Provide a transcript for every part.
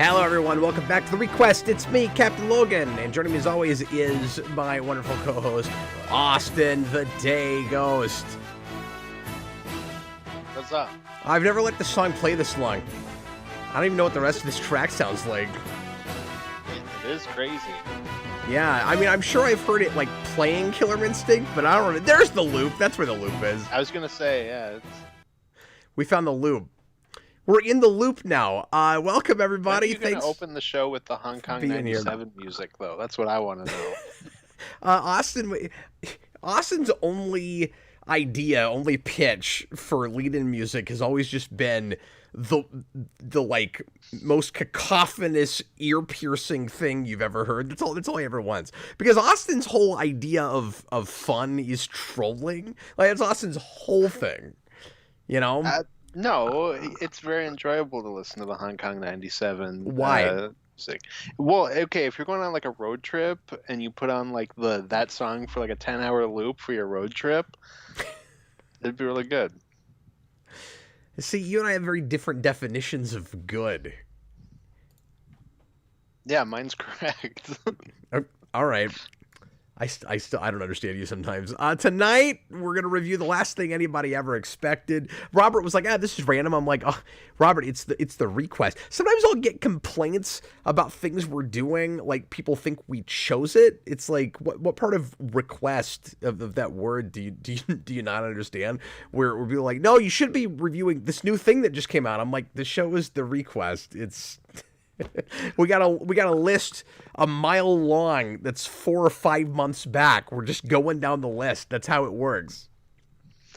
Hello everyone, welcome back to the ReQuest. It's me, Captain Logan, and joining me as always is my wonderful co-host, Austin the Day Ghost. What's up? I've never let the song play this long. I don't even know what the rest of this track sounds like. It is crazy. Yeah, I mean, I'm sure I've heard it like playing Killer Instinct, but I don't remember. There's the loop. That's where the loop is. I was gonna say, yeah. We found the loop. We're in the loop now. Welcome everybody. When are you gonna open the show with the Hong Kong 97 music, though? That's what I want to know. Austin's only pitch for lead-in music has always just been the like most cacophonous, ear-piercing thing you've ever heard. That's all he ever wants. Because Austin's whole idea of fun is trolling. Like that's Austin's whole thing. You know? No, it's very enjoyable to listen to the Hong Kong 97 Why? music. Well, okay, if you're going on like a road trip and you put on like that song for like a 10-hour loop for your road trip, it'd be really good. See, you and I have very different definitions of good. Yeah, mine's correct. All right. I don't understand you sometimes. Tonight, we're going to review The Last Thing Anybody Ever Expected. Robert was like, this is random. I'm like, oh, Robert, it's the ReQuest. Sometimes I'll get complaints about things we're doing, like people think we chose it. It's like, what part of request of that word do you not understand? Where people are like, no, you should be reviewing this new thing that just came out. I'm like, the show is the ReQuest. It's... we got a list a mile long that's 4 or 5 months back. We're just going down the list. That's how it works.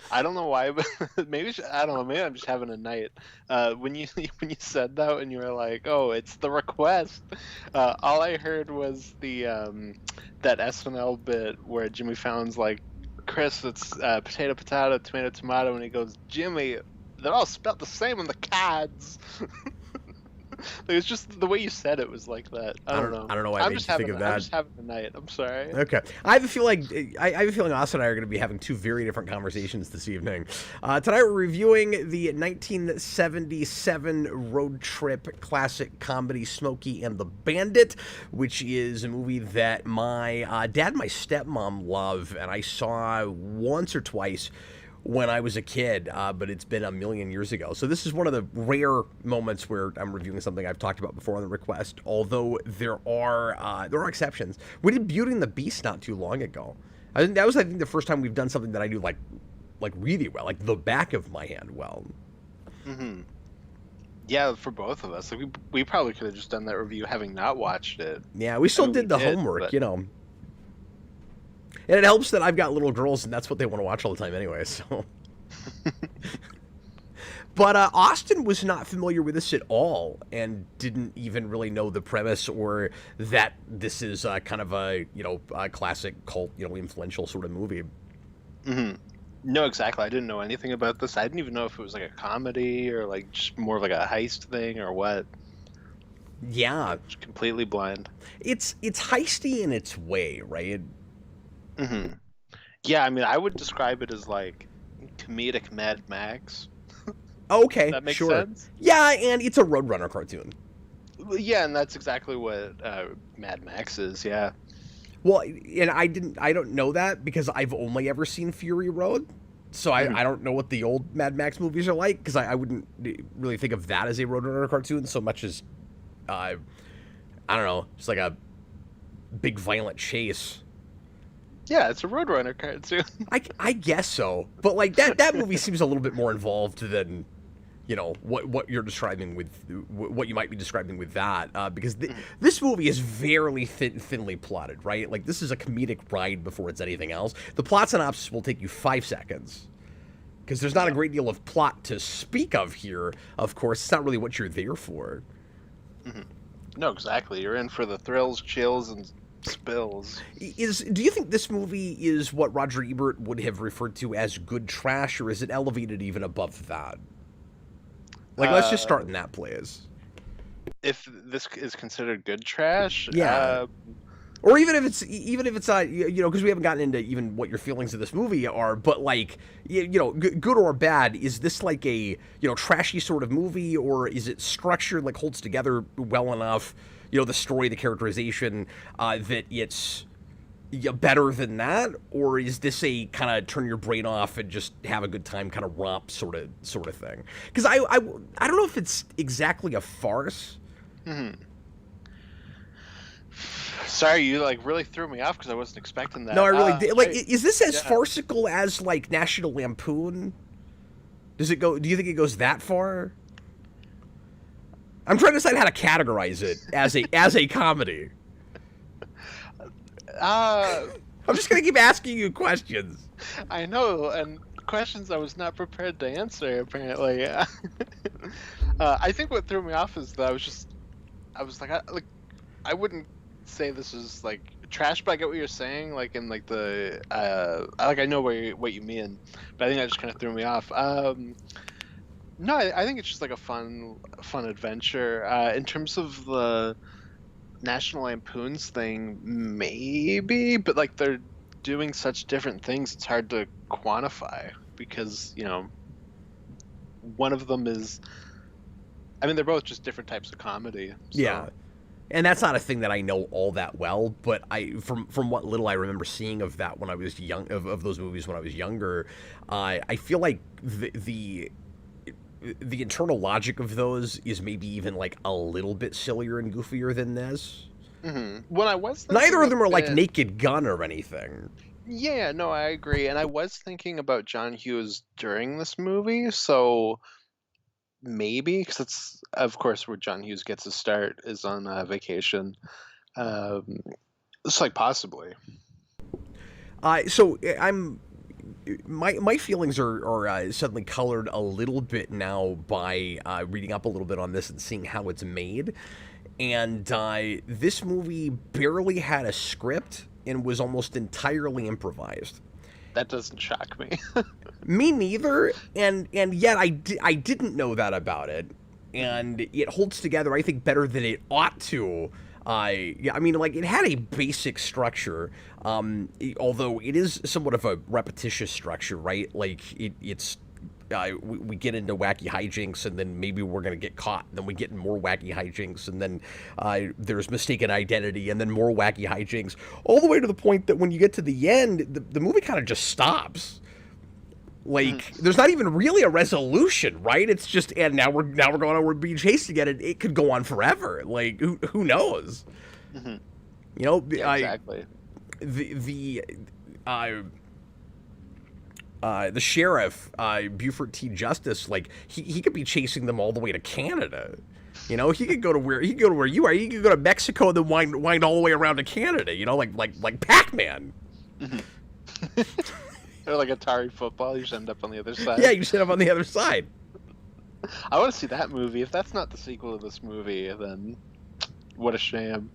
I don't know why, but maybe I don't know. Maybe I'm just having a night. When you said that and you were like, "Oh, it's the request," all I heard was the that SNL bit where Jimmy Fallon's like, "Chris, it's potato, potato, tomato, tomato," and he goes, "Jimmy, they're all spelled the same in the cards." It was just the way you said it was like that. I don't know. I don't know why I made you think of that. I'm just having a night. I'm sorry. Okay. I have a feeling Austin and I are going to be having two very different conversations this evening. Tonight we're reviewing the 1977 road trip classic comedy Smokey and the Bandit, which is a movie that my dad and my stepmom love, and I saw once or twice when I was a kid, but it's been a million years ago. So this is one of the rare moments where I'm reviewing something I've talked about before on the ReQuest, although there are exceptions. We did Beauty and the Beast not too long ago. I think that was the first time we've done something that I do like really well, like the back of my hand well. Mm-hmm. Yeah, for both of us. Like we probably could have just done that review having not watched it. Yeah, we still did the homework, but... you know. And it helps that I've got little girls, and that's what they want to watch all the time anyway, so. But Austin was not familiar with this at all, and didn't even really know the premise, or that this is kind of a classic cult, influential sort of movie. Mm-hmm. No, exactly. I didn't know anything about this. I didn't even know if it was like a comedy or like just more of like a heist thing or what. Yeah, just completely blind. It's heisty in its way, right? Mm-hmm. Yeah, I mean, I would describe it as like comedic Mad Max. Okay, that makes sure. sense. Yeah, and it's a Roadrunner cartoon. Yeah, and that's exactly what Mad Max is. Yeah. Well, and I don't know that because I've only ever seen Fury Road, so I don't know what the old Mad Max movies are like, because I wouldn't really think of that as a Roadrunner cartoon so much as I don't know, just like a big violent chase. Yeah, it's a Roadrunner cartoon. I guess so, but like that movie seems a little bit more involved than, what you're describing with what you might be describing with that, because this movie is very thinly plotted, right? Like this is a comedic ride before it's anything else. The plot synopsis will take you 5 seconds, because there's not a great deal of plot to speak of here. Of course, it's not really what you're there for. Mm-hmm. No, exactly. You're in for the thrills, chills, and spills. Do you think this movie is what Roger Ebert would have referred to as good trash, or is it elevated even above that? Like, let's just start in that place. If this is considered good trash, yeah. Or even if it's because we haven't gotten into even what your feelings of this movie are, but like good or bad, is this like a trashy sort of movie, or is it structured, like holds together well enough, the story, the characterization, that it's better than that, or is this a kind of turn your brain off and just have a good time kind of romp sort of thing? Because I don't know if it's exactly a farce. Mm-hmm. Sorry, you like really threw me off because I wasn't expecting that. No, I really did. Like, is this as farcical as like National Lampoon? Does it go? Do you think it goes that far? I'm trying to decide how to categorize it as a comedy. I'm just gonna keep asking you questions. I know, and questions I was not prepared to answer. Apparently, I think what threw me off is that I was like, I wouldn't say this is like trash, but I get what you're saying. Like in like the I know what you mean, but I think that just kind of threw me off. No, I think it's just like a fun adventure. In terms of the National Lampoon's thing, maybe, but like they're doing such different things, it's hard to quantify because one of them is, I mean, they're both just different types of comedy. So. Yeah. And that's not a thing that I know all that well, but from what little I remember seeing of that when I was young, of those movies when I was younger, I feel like the internal logic of those is maybe even like a little bit sillier and goofier than this. Mm-hmm. When I was neither of them are like Naked Gun or anything. Yeah, no, I agree, and I was thinking about John Hughes during this movie, so. Maybe, because it's of course where John Hughes gets his start is on vacation. It's like possibly. So I'm my feelings are suddenly colored a little bit now by reading up a little bit on this and seeing how it's made. And this movie barely had a script and was almost entirely improvised. That doesn't shock me. Me neither, and yet I didn't know that about it, and it holds together, I think, better than it ought to. I mean, like, it had a basic structure, although it is somewhat of a repetitious structure, right? Like, it's we get into wacky hijinks, and then maybe we're gonna get caught, and then we get in more wacky hijinks, and then there's mistaken identity, and then more wacky hijinks, all the way to the point that when you get to the end, the movie kind of just stops. Like, there's not even really a resolution, right? It's just, and now we're going on, we're being chased again, and it could go on forever. Like, who knows? Mm-hmm. Yeah, exactly. The sheriff, Buford T. Justice, like he could be chasing them all the way to Canada. He could go to where you are. He could go to Mexico and then wind all the way around to Canada. Like Pac-Man. Mm-hmm. Or like Atari football, you just end up on the other side. Yeah, you just end up on the other side. I want to see that movie. If that's not the sequel to this movie, then what a shame.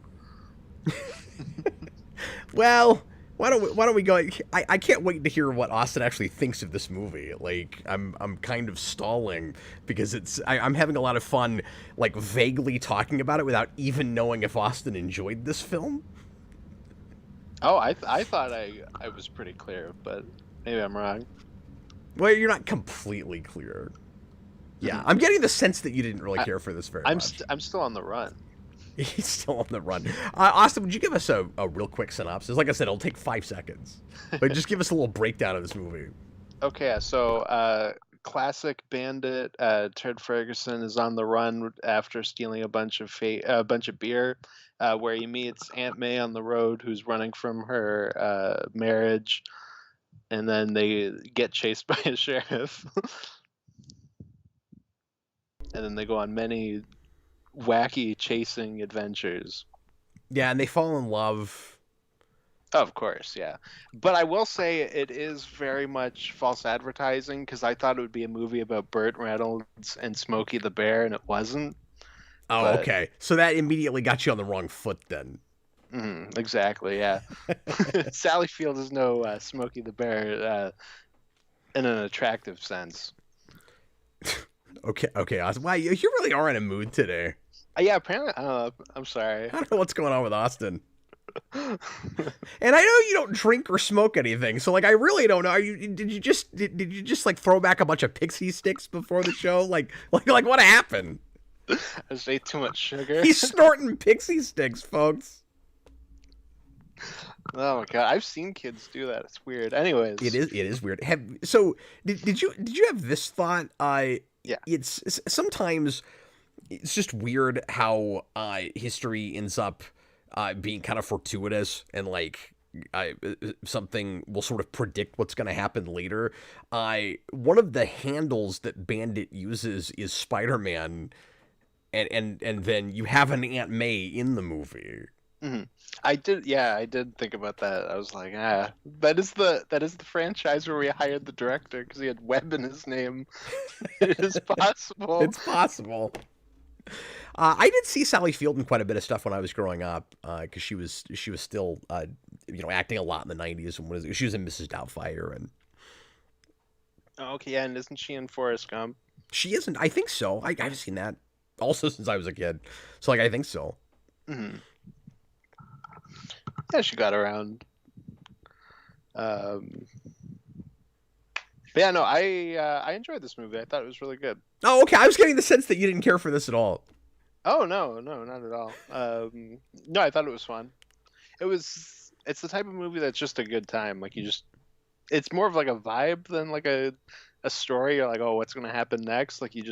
Well, why don't we go? I can't wait to hear what Austin actually thinks of this movie. Like, I'm kind of stalling because I'm having a lot of fun, like, vaguely talking about it without even knowing if Austin enjoyed this film. Oh, I thought I was pretty clear, but maybe I'm wrong. Well, you're not completely clear. Yeah, I'm getting the sense that you didn't really care for this very much. I'm still on the run. He's still on the run. Austin, would you give us a real quick synopsis? Like I said, it'll take 5 seconds. But just give us a little breakdown of this movie. Okay, so classic Bandit, Ted Ferguson is on the run after stealing a bunch of beer, where he meets Aunt May on the road, who's running from her marriage, and then they get chased by a sheriff. And then they go on many wacky chasing adventures. Yeah, and they fall in love. Of course, yeah. But I will say it is very much false advertising, because I thought it would be a movie about Burt Reynolds and Smokey the Bear, and it wasn't. Oh, okay. So that immediately got you on the wrong foot then. Exactly, yeah. Sally Field is no Smokey the Bear in an attractive sense. Okay, Austin. Wow, you really are in a mood today. Yeah, apparently. I'm sorry. I don't know what's going on with Austin. And I know you don't drink or smoke anything, so like I really don't know. Did you just like throw back a bunch of pixie sticks before the show? Like what happened? I just ate too much sugar. He's snorting pixie sticks, folks. Oh my god, I've seen kids do that. It's weird. Anyways, It is weird. Did you have this thought? Yeah. It's sometimes it's just weird how history ends up being kind of fortuitous and like something will sort of predict what's going to happen later. One of the handles that Bandit uses is Spider-Man, and then you have an Aunt May in the movie. Mm-hmm. I did think about that. I was like, that is the franchise where we hired the director because he had Webb in his name. It is possible. It's possible. I did see Sally Field in quite a bit of stuff when I was growing up, because she was still acting a lot in the '90s, and she was in Mrs. Doubtfire, and Oh, okay, yeah, and isn't she in Forrest Gump? she isn't. I think so. I've seen that also since I was a kid, so like I think so. Mm-hmm. Yeah, she got around. But yeah, no, I enjoyed this movie. I thought it was really good. Oh, okay. I was getting the sense that you didn't care for this at all. Oh no, not at all. No, I thought it was fun. It's the type of movie that's just a good time. Like it's more of like a vibe than like a story. You're like, oh, what's gonna happen next? Like you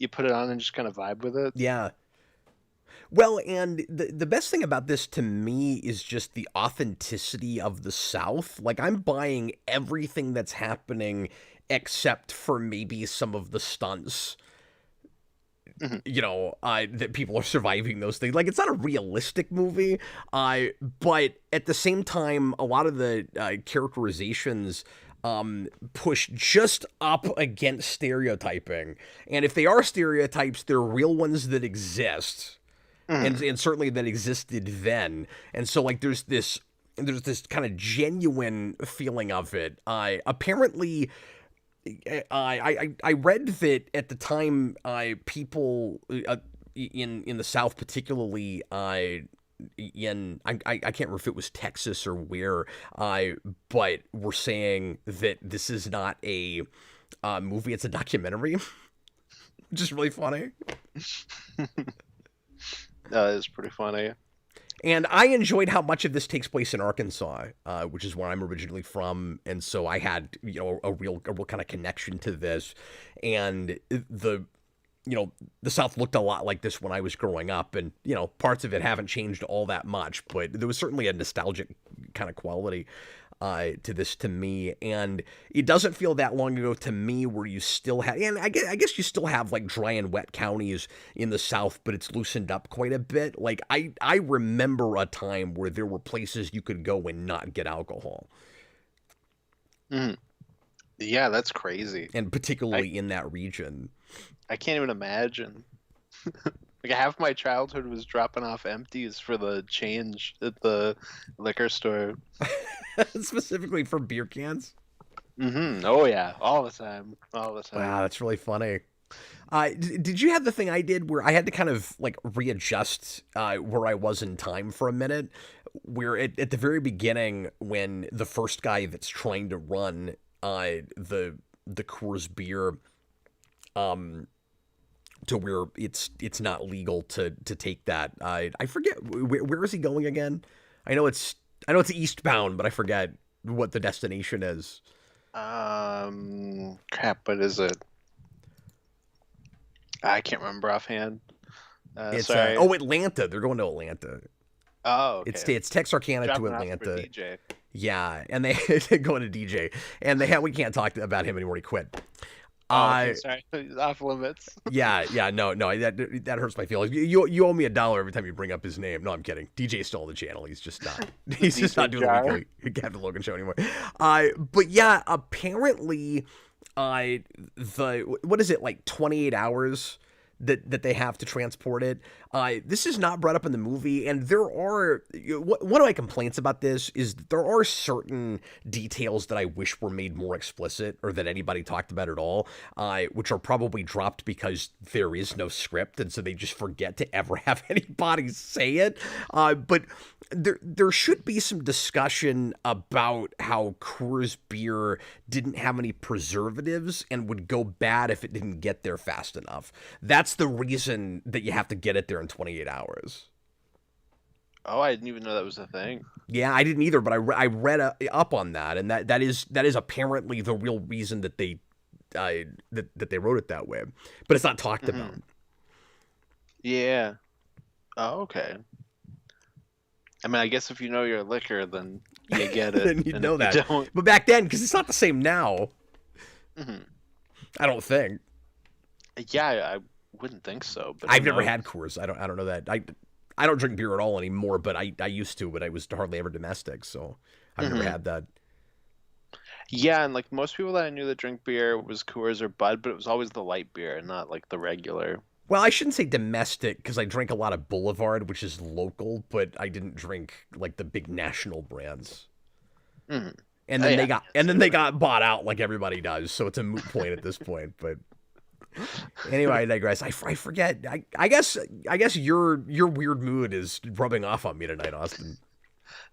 put it on and just kind of vibe with it. Yeah. Well, and the best thing about this to me is just the authenticity of the South. Like, I'm buying everything that's happening except for maybe some of the stunts. Mm-hmm. That people are surviving those things. Like, it's not a realistic movie, but at the same time, a lot of the characterizations push just up against stereotyping. And if they are stereotypes, they're real ones that exist. And certainly that existed then. And so like there's this kind of genuine feeling of it. Apparently I read that at the time people in the South particularly I can't remember if it was Texas or where, but were saying that this is not a movie, it's a documentary. Which is really funny. That is pretty funny. And I enjoyed how much of this takes place in Arkansas, which is where I'm originally from, and so I had a real kind of connection to this. And the South looked a lot like this when I was growing up, and parts of it haven't changed all that much, but there was certainly a nostalgic kind of quality to this to me. And it doesn't feel that long ago to me where you still have, and I guess you still have like dry and wet counties in the South, but it's loosened up quite a bit. Like I remember a time where there were places you could go and not get alcohol. Mm. Yeah, that's crazy. And particularly in that region. I can't even imagine. Like half my childhood was dropping off empties for the change at the liquor store. Specifically for beer cans? Mm-hmm. Oh yeah, all the time. Wow, that's really funny. Did you have the thing I did where I had to kind of like readjust where I was in time for a minute? Where at the very beginning, when the first guy that's trying to run the Coors beer, to where it's not legal to take that. I forget where is he going again? I know it's eastbound, but I forget what the destination is. Crap, what is it? I can't remember offhand. It's sorry. Atlanta. They're going to Atlanta. Oh, okay. It's Texarkana Dropping to off Atlanta. for DJ. Yeah, and they going to DJ, and we can't talk about him anymore. He quit. Okay, sorry, off limits. yeah, no, that hurts my feelings. You owe me $1 every time you bring up his name. No, I'm kidding. DJ's still on the channel. He's just not. He's just not doing the weekly Captain Logan show anymore. But yeah, apparently, what is it, like 28 hours that they have to transport it. This is not brought up in the movie, and there are one of my complaints about this is that there are certain details that I wish were made more explicit or that anybody talked about at all, which are probably dropped because there is no script, and so they just forget to ever have anybody say it. But there should be some discussion about how Coors beer didn't have any preservatives and would go bad if it didn't get there fast enough. That's the reason that you have to get it there in 28 hours. Oh, I didn't even know that was a thing. Yeah, I didn't either, but I read up on that, and that is apparently the real reason that they that they wrote it that way. But it's not talked about. Yeah. Oh, okay. I mean, I guess if you know your liquor, then you get it. Then you know that. You don't... But back then, because it's not the same now. I don't think. Yeah, I wouldn't think so. But I've never had Coors. I don't know that. I don't drink beer at all anymore, but I used to, but I was hardly ever domestic, so I've never had that. Yeah, and like most people that I knew that drink beer was Coors or Bud, but it was always the light beer, not like the regular. Well, I shouldn't say domestic because I drank a lot of Boulevard, which is local, but I didn't drink like the big national brands. And then they got bought out like everybody does, so it's a moot point at this point. But anyway, I digress. I forget. I guess your weird mood is rubbing off on me tonight, Austin.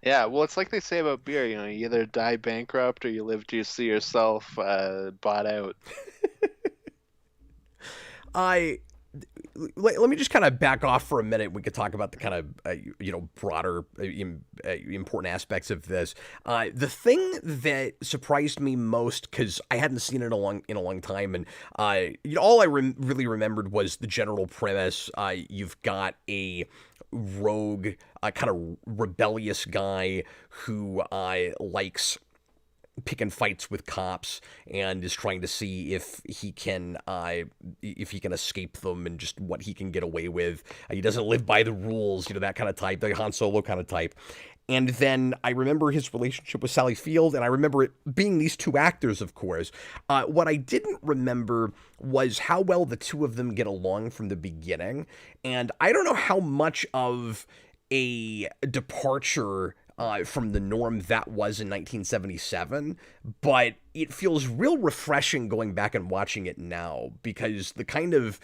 Yeah, well, it's like they say about beer. You know, you either die bankrupt or you live to see yourself bought out. Let me just kind of back off for a minute. We could talk about the kind of broader important aspects of this. The thing that surprised me most, because I hadn't seen it in a long time, and all I really remembered was the general premise. You've got a rogue, kind of rebellious guy who likes picking fights with cops and is trying to see if he can escape them and just what he can get away with. He doesn't live by the rules, that kind of type, the Han Solo kind of type. And then I remember his relationship with Sally Field, and I remember it being these two actors, of course. What I didn't remember was how well the two of them get along from the beginning. And I don't know how much of a departure from the norm that was in 1977, but it feels real refreshing going back and watching it now, because the kind of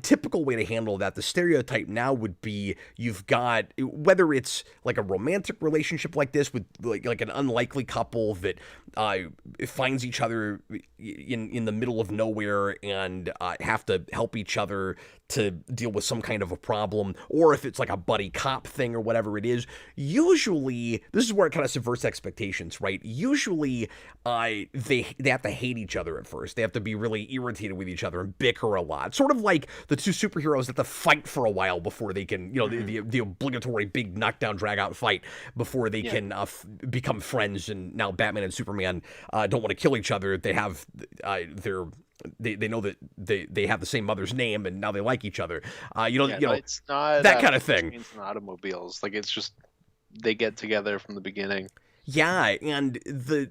typical way to handle that, the stereotype now would be you've got, whether it's like a romantic relationship like this with like an unlikely couple that finds each other in the middle of nowhere and have to help each other to deal with some kind of a problem, or if it's like a buddy cop thing or whatever it is. Usually, this is where it kind of subverts expectations, right? Usually, they have to hate each other at first. They have to be really irritated with each other and bicker a lot. Sort of like the two superheroes have to fight for a while before they can, the obligatory big knockdown drag out fight before they can become friends. And now Batman and Superman don't want to kill each other. They have they know that they have the same mother's name, and now they like each other. It's not that kind of thing. Trains and automobiles, like it's just they get together from the beginning. Yeah, and the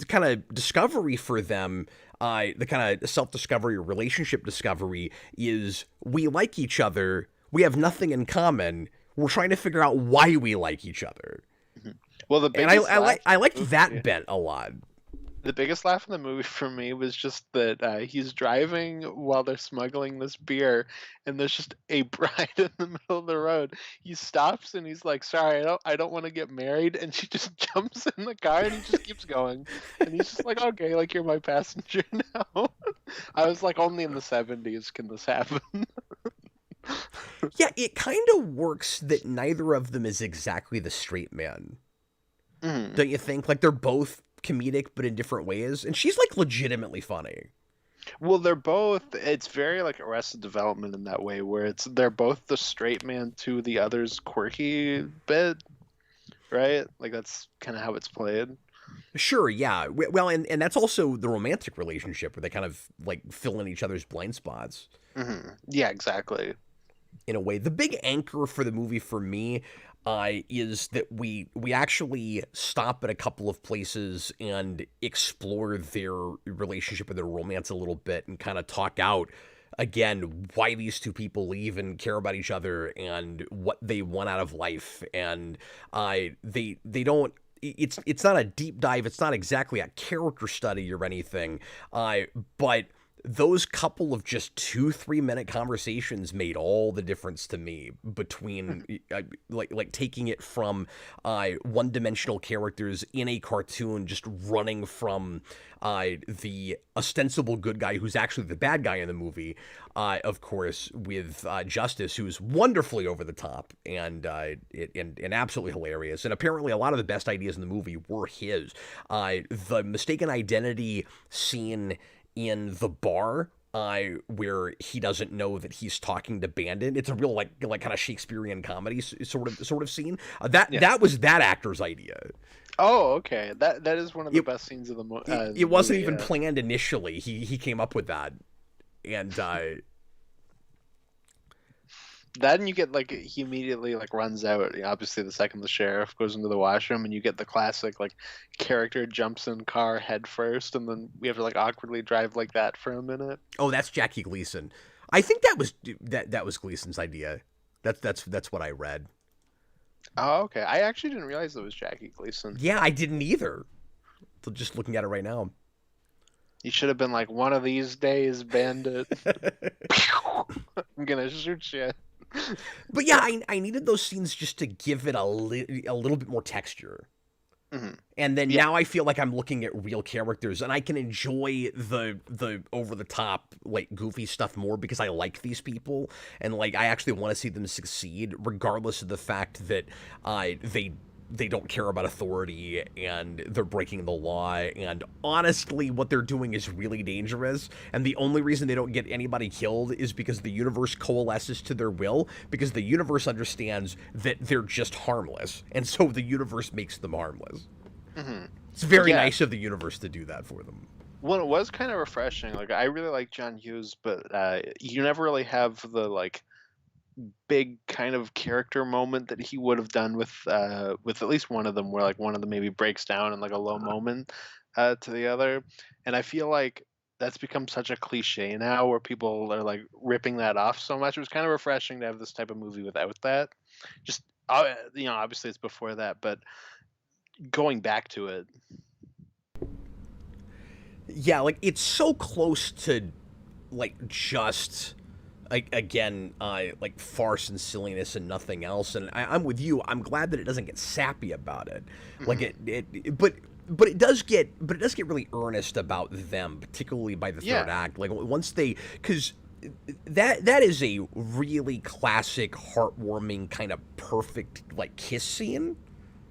kind of discovery for them, the kind of self-discovery or relationship discovery is we like each other, we have nothing in common, we're trying to figure out why we like each other. Well, I liked that bent a lot. The biggest laugh in the movie for me was just that he's driving while they're smuggling this beer, and there's just a bride in the middle of the road. He stops and he's like, "Sorry, I don't want to get married," and she just jumps in the car and he just keeps going, and he's just like, "Okay, like you're my passenger now." I was like, only in the 70s can this happen. Yeah, it kind of works that neither of them is exactly the straight man. Don't you think? Like, they're both comedic, but in different ways. And she's, like, legitimately funny. Well, they're both, it's very like Arrested Development in that way, where they're both the straight man to the other's quirky bit, right? Like, that's kind of how it's played. Sure, yeah. Well, and that's also the romantic relationship where they kind of, like, fill in each other's blind spots. Yeah, exactly. In a way. The big anchor for the movie for me is that we actually stop at a couple of places and explore their relationship and their romance a little bit and kind of talk out again, why these two people even care about each other and what they want out of life. And they don't. It's not a deep dive. It's not exactly a character study or anything. But those couple of just 2-3 minute conversations made all the difference to me between like taking it from one dimensional characters in a cartoon just running from the ostensible good guy who's actually the bad guy in the movie, of course, with Justice, who's wonderfully over the top and absolutely hilarious. And apparently a lot of the best ideas in the movie were his. The mistaken identity scene in the bar, where he doesn't know that he's talking to Bandit. It's a real like kind of Shakespearean comedy sort of scene. That was that actor's idea. Oh, okay. That is one of the best scenes of the movie. It wasn't even planned initially. He came up with that, and then you get like he immediately like runs out. Obviously, the second the sheriff goes into the washroom, and you get the classic like character jumps in car head first, and then we have to like awkwardly drive like that for a minute. Oh, that's Jackie Gleason. I think that was Gleason's idea. That's what I read. Oh, okay. I actually didn't realize it was Jackie Gleason. Yeah, I didn't either. Just looking at it right now. You should have been like, one of these days, Bandit. I'm gonna shoot you. But yeah, I needed those scenes just to give it a little bit more texture. Mm-hmm. And then now I feel like I'm looking at real characters, and I can enjoy the over the top like goofy stuff more because I like these people, and like I actually want to see them succeed, regardless of the fact that they don't care about authority and they're breaking the law, and honestly what they're doing is really dangerous, and the only reason they don't get anybody killed is because the universe coalesces to their will, because the universe understands that they're just harmless, and so the universe makes them harmless. Mm-hmm. It's very nice of the universe to do that for them. Well, it was kind of refreshing. Like I really like John Hughes, but you never really have the like big kind of character moment that he would have done with at least one of them, where like one of them maybe breaks down in like a low moment to the other. And I feel like that's become such a cliche now, where people are like ripping that off so much. It was kind of refreshing to have this type of movie without that. Just obviously it's before that, but going back to it, yeah, like it's so close to like just again, like farce and silliness and nothing else. And I'm with you. I'm glad that it doesn't get sappy about it. Like but it does get really earnest about them, particularly by the third act. Like once because that is a really classic, heartwarming, kind of perfect like kiss scene.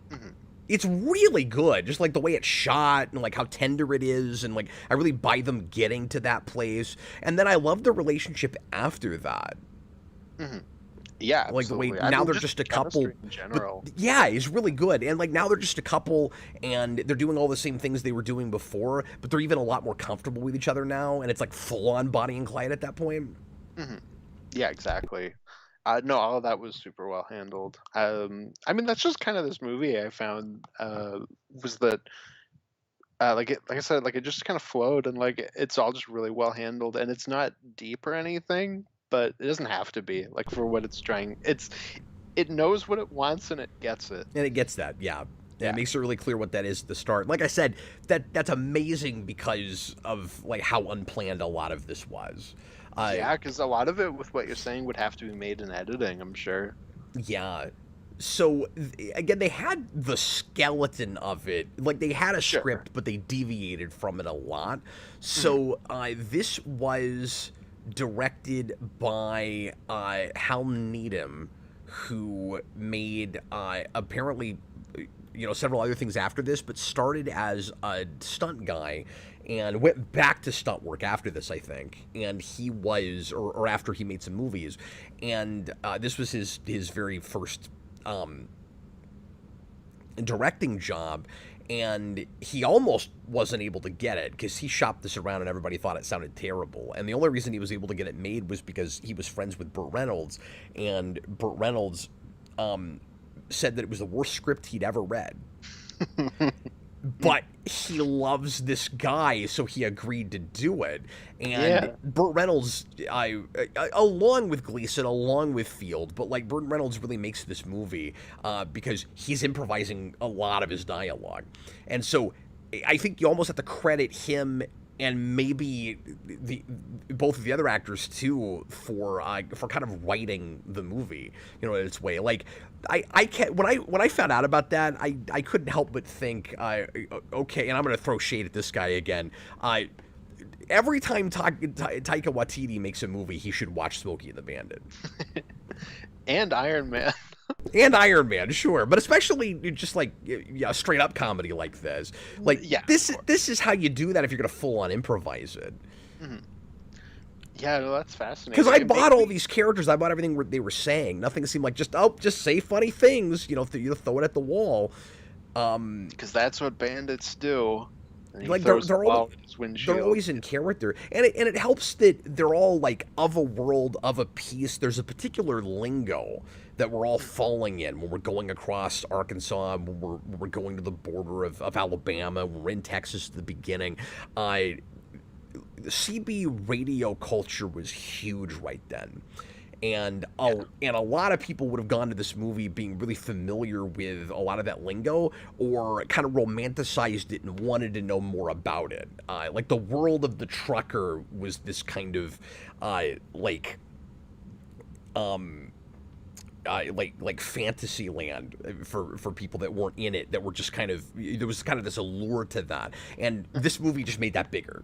Mm-hmm. It's really good, just like the way it's shot and like how tender it is, and like I really buy them getting to that place. And then I love the relationship after that. Mm-hmm. Yeah, like absolutely. the way now they're just a couple. In general, yeah, it's really good. And like now they're just a couple, and they're doing all the same things they were doing before, but they're even a lot more comfortable with each other now, and it's like full on Bonnie and Clyde at that point. Mm-hmm. Yeah, exactly. No, all of that was super well handled. I mean, that's just kind of this movie I found was that like I said, like it just kind of flowed, and like it's all just really well handled, and it's not deep or anything, but it doesn't have to be, like, for what it's trying. It knows what it wants and it gets it. And it gets that, yeah. It makes it really clear what that is at the start. Like I said, that's amazing because of like how unplanned a lot of this was. Yeah, because a lot of it, with what you're saying, would have to be made in editing, I'm sure. Yeah. So, again, they had the skeleton of it. Like, they had a script, but they deviated from it a lot. So, this was directed by Hal Needham, who made, apparently, several other things after this, but started as a stunt guy and went back to stunt work after this, I think. And he was, or after he made some movies. And this was his very first directing job. And he almost wasn't able to get it because he shopped this around and everybody thought it sounded terrible. And the only reason he was able to get it made was because he was friends with Burt Reynolds. And Burt Reynolds said that it was the worst script he'd ever read. but he loves this guy, so he agreed to do it. And Yeah. Burt Reynolds, along with Gleason, along with Field, but like Burt Reynolds really makes this movie because he's improvising a lot of his dialogue, and so I think you almost have to credit him and maybe both of the other actors too for kind of writing the movie, in its way. Like I can't, when I found out about that, I couldn't help but think, okay, and I'm gonna throw shade at this guy again. Every time Taika Waititi makes a movie, he should watch Smokey and the Bandit. And Iron Man. And Iron Man, sure, but especially just like a straight up comedy like this. Like this is how you do that if you're gonna full on improvise it. Mm-hmm. Yeah, no, that's fascinating. Because I bought all these characters, I bought everything they were saying. Nothing seemed like just say funny things, throw it at the wall. Because that's what bandits do. Like they're always in character, and it helps that they're all like of a world, of a piece. There's a particular lingo that we're all falling in when we're going across Arkansas, when we're going to the border of Alabama, we're in Texas at the beginning. CB radio culture was huge right then. And a lot of people would have gone to this movie being really familiar with a lot of that lingo, or kind of romanticized it and wanted to know more about it. Like the world of the trucker was this kind of like fantasy land for people that weren't in it, that were just kind of, there was kind of this allure to that, and this movie just made that bigger.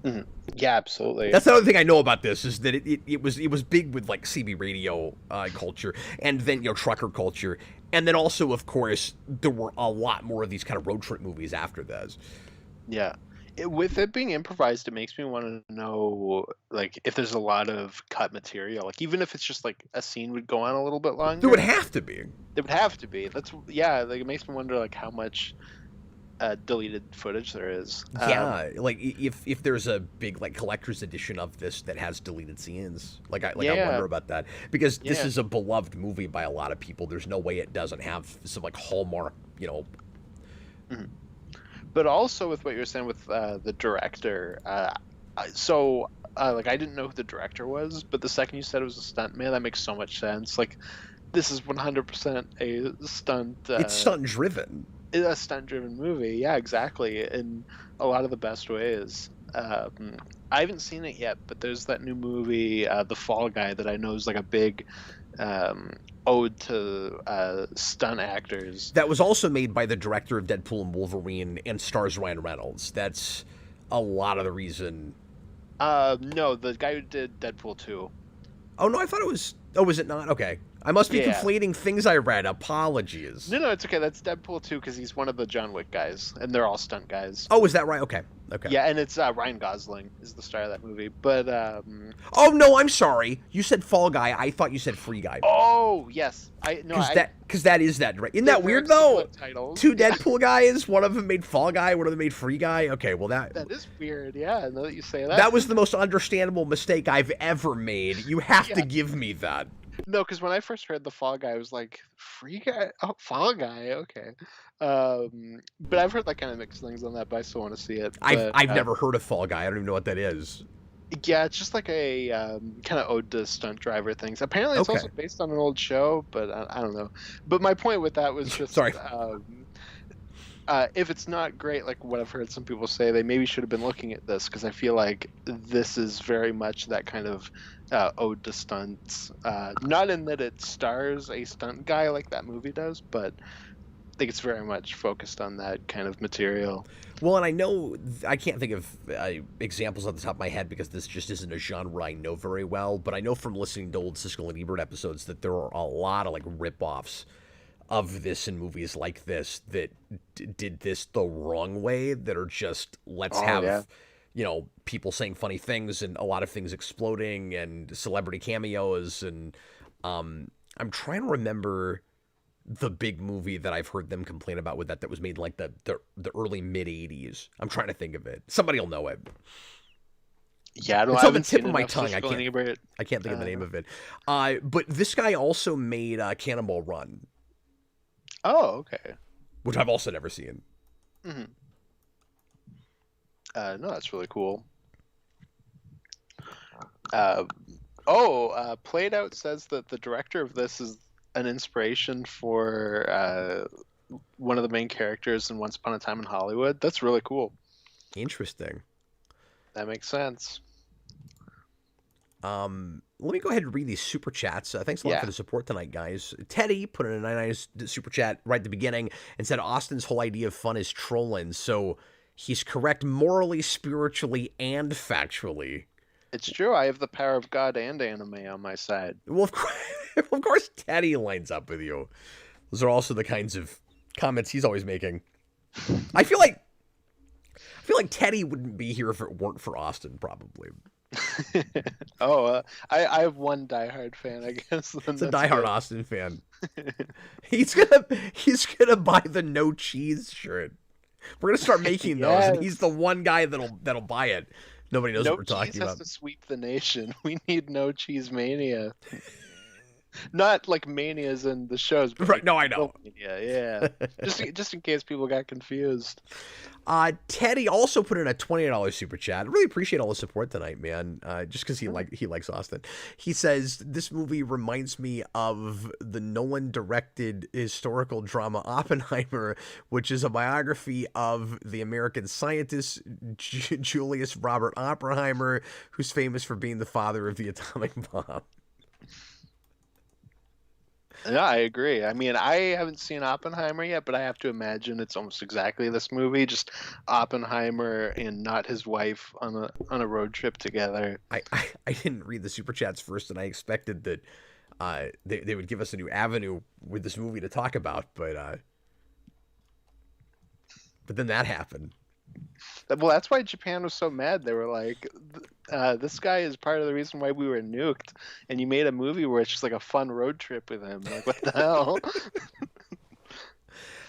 Mm-hmm. Yeah, absolutely. That's the other thing I know about this, is that it was big with like CB radio culture, and then trucker culture, and then also, of course, there were a lot more of these kind of road trip movies after this. Yeah, with it being improvised, it makes me want to know like if there's a lot of cut material, like even if it's just like a scene would go on a little bit longer. There would have to be. It would have to be. Like it makes me wonder like how much deleted footage there is. Yeah, like if there's a big like collector's edition of this that has deleted scenes, I wonder about that, because this is a beloved movie by a lot of people. There's no way it doesn't have some like hallmark, Mm-hmm. But also with what you were saying with the director, I didn't know who the director was, but the second you said it was a stuntman, that makes so much sense. Like, this is 100% a stunt. It's stunt driven. A stunt-driven movie, yeah, exactly, in a lot of the best ways. I haven't seen it yet, but there's that new movie, The Fall Guy, that I know is like a big ode to stunt actors. That was also made by the director of Deadpool and Wolverine and stars Ryan Reynolds. That's a lot of the reason. No, the guy who did Deadpool 2. Oh, no, I thought it was... Oh, was it not? Okay. I must be conflating things I read. Apologies. No, it's okay. That's Deadpool 2 because he's one of the John Wick guys, and they're all stunt guys. Oh, is that right? Okay. Yeah, and it's Ryan Gosling is the star of that movie. But oh no, I'm sorry. You said Fall Guy. I thought you said Free Guy. Oh yes, because that is that right. Isn't that weird though? Two Deadpool guys. One of them made Fall Guy. One of them made Free Guy. Okay, well that is weird. Yeah, now that you say that. That was the most understandable mistake I've ever made. You have to give me that. No, because when I first heard the Fall Guy, I was like, Free Guy? Oh, Fall Guy, okay. But I've heard like kind of mixed things on that, but I still want to see it. But, I've never heard of Fall Guy. I don't even know what that is. Yeah, it's just like a kind of ode to stunt driver things. Apparently, it's also based on an old show, but I don't know. But my point with that was just, sorry. If it's not great, like what I've heard some people say, they maybe should have been looking at this, because I feel like this is very much that kind of ode to stunts. Not in that it stars a stunt guy like that movie does, but I think it's very much focused on that kind of material. Well, and I know, I can't think of examples off the top of my head because this just isn't a genre I know very well, but I know from listening to old Siskel and Ebert episodes that there are a lot of like rip-offs of this in movies like this that did this the wrong way, that are just, let's have people saying funny things and a lot of things exploding and celebrity cameos. And I'm trying to remember the big movie that I've heard them complain about with that was made like the early mid 80s. I'm trying to think of it. Somebody will know it. Yeah, it's on the tip of my tongue. I can't think of the name of it. But this guy also made Cannonball Run. Oh, okay. Which I've also never seen. Mhm. No, that's really cool. Played Out says that the director of this is an inspiration for one of the main characters in Once Upon a Time in Hollywood. That's really cool. Interesting. That makes sense. Let me go ahead and read these super chats. Thanks a lot Yeah. for the support tonight, guys. Teddy put in a nice super chat right at the beginning and said Austin's whole idea of fun is trolling. So he's correct morally, spiritually, and factually. It's true. I have the power of God and anime on my side. Well, of course, Teddy lines up with you. Those are also the kinds of comments he's always making. I feel like Teddy wouldn't be here if it weren't for Austin, probably. I have one diehard fan, I guess. It's a diehard Austin fan. He's gonna buy the no cheese shirt. We're gonna start making those, and he's the one guy that'll buy it. Nobody knows what we're talking about. No cheese has to sweep the nation. We need no cheese mania. Not like manias in the shows, but right? No, I know. Yeah. just in case people got confused. Teddy also put in a $20 super chat. I really appreciate all the support tonight, man. Just because he likes Austin. He says this movie reminds me of the Nolan-directed historical drama Oppenheimer, which is a biography of the American scientist Julius Robert Oppenheimer, who's famous for being the father of the atomic bomb. Yeah, I agree. I mean, I haven't seen Oppenheimer yet, but I have to imagine it's almost exactly this movie, just Oppenheimer and not his wife on a road trip together. I didn't read the super chats first, and I expected that they would give us a new avenue with this movie to talk about, but then that happened. Well, that's why Japan was so mad. They were like, this guy is part of the reason why we were nuked, and you made a movie where it's just like a fun road trip with him. Like, what the hell?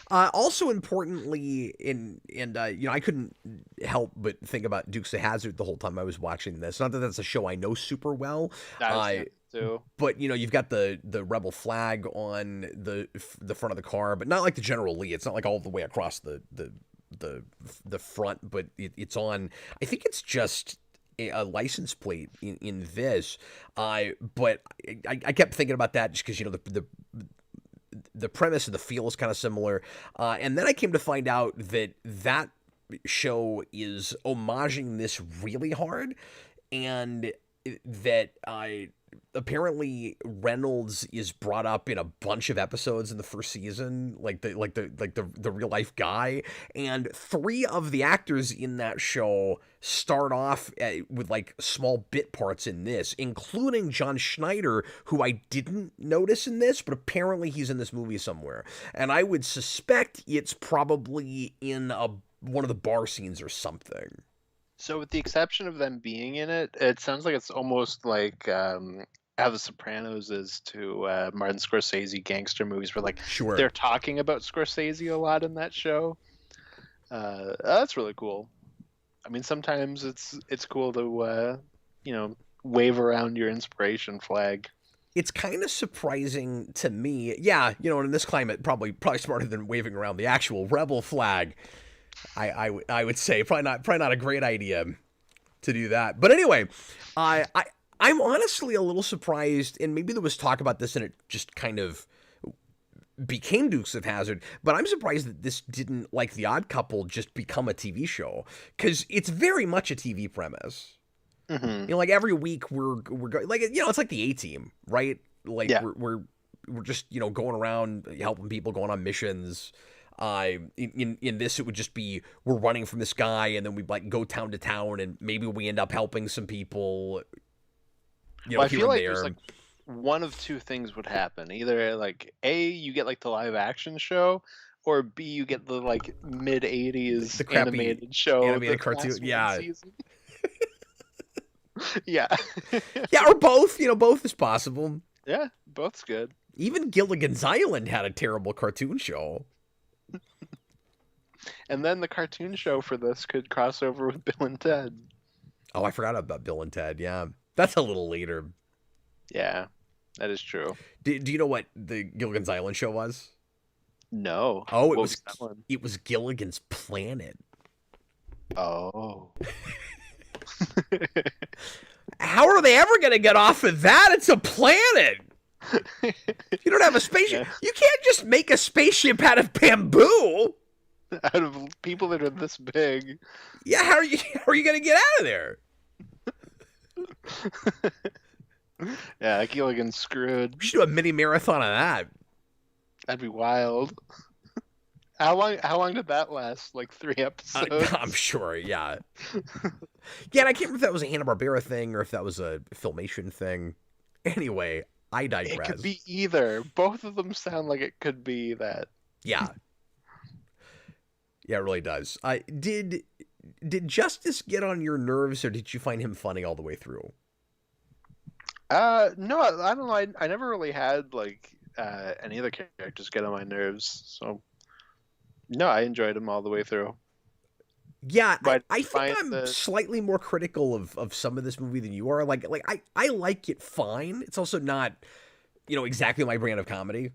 Also importantly, I couldn't help but think about Dukes of Hazzard the whole time I was watching this. Not that that's a show I know super well. But you've got the rebel flag on the front of the car, but not like the General Lee. It's not like all the way across the front, but it's on. I think it's just a license plate in this. But I kept thinking about that just because the premise of the feel is kind of similar, and then I came to find out that show is homaging this really hard, and that apparently Reynolds is brought up in a bunch of episodes in the first season, like the real life guy, and 3 of the actors in that show start off with like small bit parts in this, including John Schneider, who I didn't notice in this, but apparently he's in this movie somewhere, and I would suspect it's probably in one of the bar scenes or something. So, with the exception of them being in it, it sounds like it's almost like how The Sopranos is to Martin Scorsese gangster movies, where they're talking about Scorsese a lot in that show. That's really cool. I mean, sometimes it's cool to wave around your inspiration flag. It's kind of surprising to me. Yeah, and in this climate, probably smarter than waving around the actual rebel flag. I would say probably not a great idea to do that. But anyway, I'm honestly a little surprised, and maybe there was talk about this and it just kind of became Dukes of Hazzard, but I'm surprised that this didn't, like The Odd Couple, just become a TV show, because it's very much a TV premise. Mm-hmm. Like every week we're going, like, it's like the A-Team, right? Like we're just going around helping people, going on missions. In this, it would just be we're running from this guy, and then we like go town to town, and maybe we end up helping some people. I feel like there's like one of two things would happen: either like A, you get like the live action show, or B, you get the like mid '80s animated show, animated cartoon. Yeah, yeah, or both. Both is possible. Yeah, both's good. Even Gilligan's Island had a terrible cartoon show. And then the cartoon show for this could cross over with Bill and Ted. Oh, I forgot about Bill and Ted. Yeah, that's a little later. Yeah, that is true. Do you know what the Gilligan's Island show was? No. Oh, What was that one? it was Gilligan's Planet. Oh. How are they ever going to get off of that? It's a planet. You don't have a spaceship. Yeah. You can't just make a spaceship out of bamboo. Out of people that are this big. Yeah, how are you going to get out of there? Yeah, Gilligan's screwed. We should do a mini marathon of that. That'd be wild. How long did that last? Like 3 episodes? I'm sure, yeah. Yeah, and I can't remember if that was a Hanna-Barbera thing or if that was a Filmation thing. Anyway, I digress. It could be either. Both of them sound like it could be that. Yeah. Yeah, it really does. Did Justice get on your nerves, or did you find him funny all the way through? No, I don't know. I never really had like any of the characters get on my nerves. So no, I enjoyed him all the way through. Yeah, But I think I'm slightly more critical of some of this movie than you are. Like I like it fine. It's also not, exactly my brand of comedy.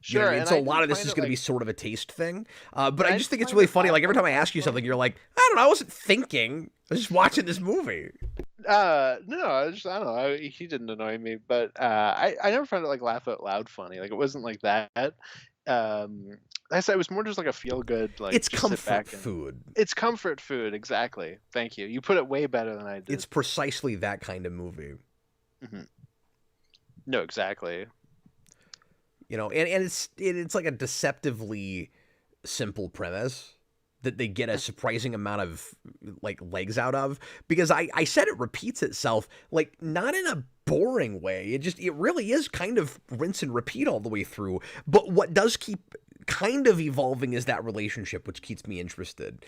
You know Sure, what I mean? and So I a lot of didn't this is find going it, to be like, sort of a taste thing. But I I just think didn't it's find really it funny. Like every time I bad. ask you something, you're like, I don't know, I wasn't thinking. I was just watching this movie. No, I don't know. He didn't annoy me, but I never found it like laugh out loud funny. Like it wasn't like that. I said it was more just like a feel good like It's just sit back comfort and- food. It's comfort food, exactly. Thank you. You put it way better than I did. It's precisely that kind of movie. No, exactly. And it's like a deceptively simple premise that they get a surprising amount of like legs out of, because I said it repeats itself, like not in a boring way. It really is kind of rinse and repeat all the way through. But what does keep kind of evolving is that relationship, which keeps me interested.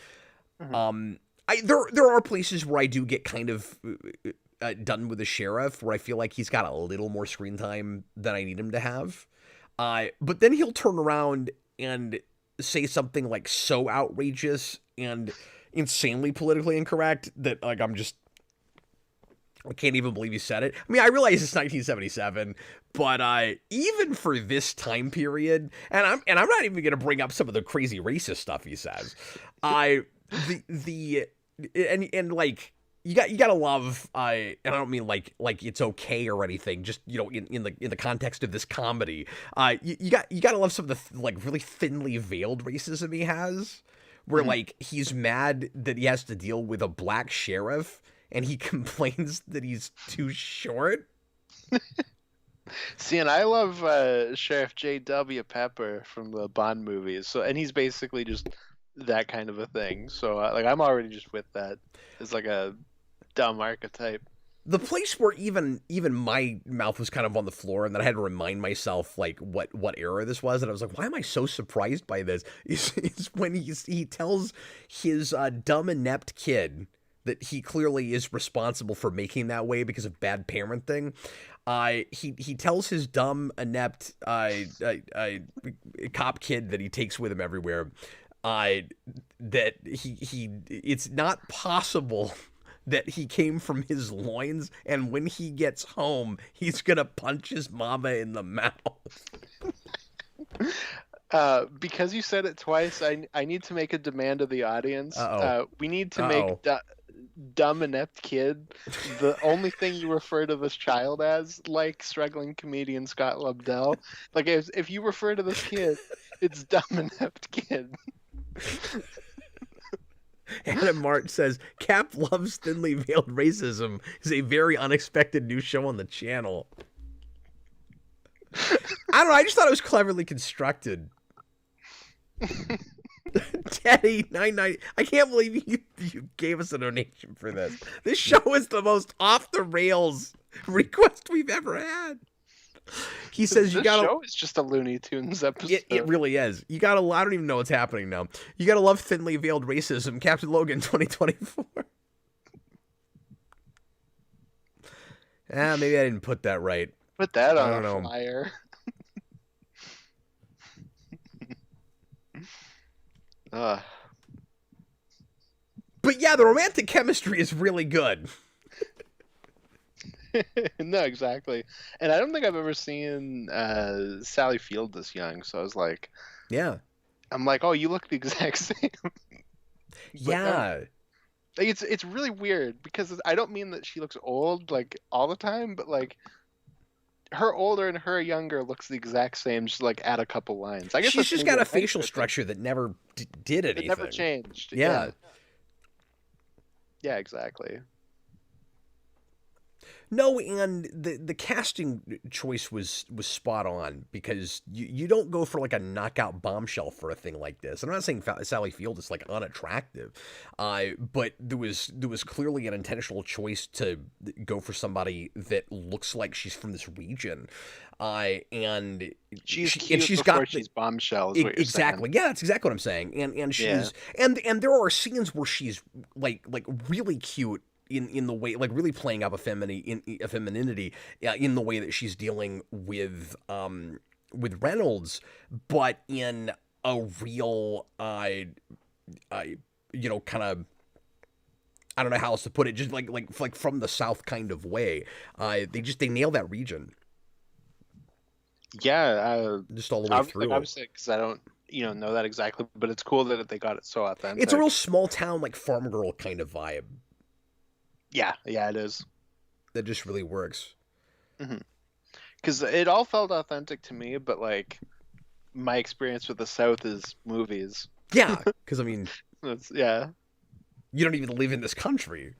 There are places where I do get kind of done with the sheriff, where I feel like he's got a little more screen time than I need him to have. But then he'll turn around and say something like so outrageous and insanely politically incorrect that like I can't even believe he said it. I mean, I realize it's 1977, but even for this time period, and I'm not even gonna bring up some of the crazy racist stuff he says. And like you got to love, and I don't mean like it's okay or anything, just in the context of this comedy, you got to love some of the like really thinly veiled racism he has, where like he's mad that he has to deal with a black sheriff and he complains that he's too short. See, and I love Sheriff J.W. Pepper from the Bond movies. So, and he's basically just that kind of a thing. So, like, I'm already just with that. It's like a dumb archetype. The place where even my mouth was kind of on the floor and that I had to remind myself like what era this was, and I was like, why am I so surprised by this? Is when he tells his dumb inept kid that he clearly is responsible for making that way because of bad parenting. He tells his dumb inept cop kid that he takes with him everywhere that it's not possible that he came from his loins, and when he gets home, he's gonna punch his mama in the mouth. Because you said it twice, I need to make a demand of the audience. Uh-oh. We need to make dumb inept kid the only thing you refer to this child as, like struggling comedian Scott Lobdell. Like if you refer to this kid, it's dumb inept kid. Adam Mart says, Cap Loves Thinly Veiled Racism is a very unexpected new show on the channel. I don't know, I just thought it was cleverly constructed. Teddy99, I can't believe you gave us a donation for this. This show is the most off the rails request we've ever had. He says this show is just a Looney Tunes episode. It really is. I don't even know what's happening now. You gotta love Thinly Veiled Racism, Captain Logan 2024. Maybe I didn't put that right. Put that on a flyer. But yeah, the romantic chemistry is really good. No, exactly. And I don't think I've ever seen Sally Field this young, so I was like, Yeah. I'm like, oh, you look the exact same. But no, Yeah. like, it's really weird because I don't mean that she looks old like all the time, but like her older and her younger looks the exact same, just like add a couple lines. I guess She's that's just maybe got a a facial nicer thing. structure that never did It never anything. changed. Yeah. Yeah, exactly. No, and the casting choice was spot on because you don't go for like a knockout bombshell for a thing like this. I'm not saying Sally Field is like unattractive, but there was clearly an intentional choice to go for somebody that looks like she's from this region, and She's she, cute she's before got she's bombshell, is what you're exactly, saying. yeah, that's exactly what I'm saying, and Yeah. she's and there are scenes where she's like really cute in the way, like really playing up a femininity in the way that she's dealing with Reynolds, but in a real kind of, I don't know how else to put it, just like from the South kind of way. They nail that region Yeah, just all the way through. obviously, because I don't, know that exactly, but it's cool that they got it so It's a real authentic. small town like farm girl kind of vibe Yeah, yeah, it is. that just really works. Because it all felt authentic to me, but like my experience with the South is movies. Yeah, because I mean, Yeah, you don't even live in this country.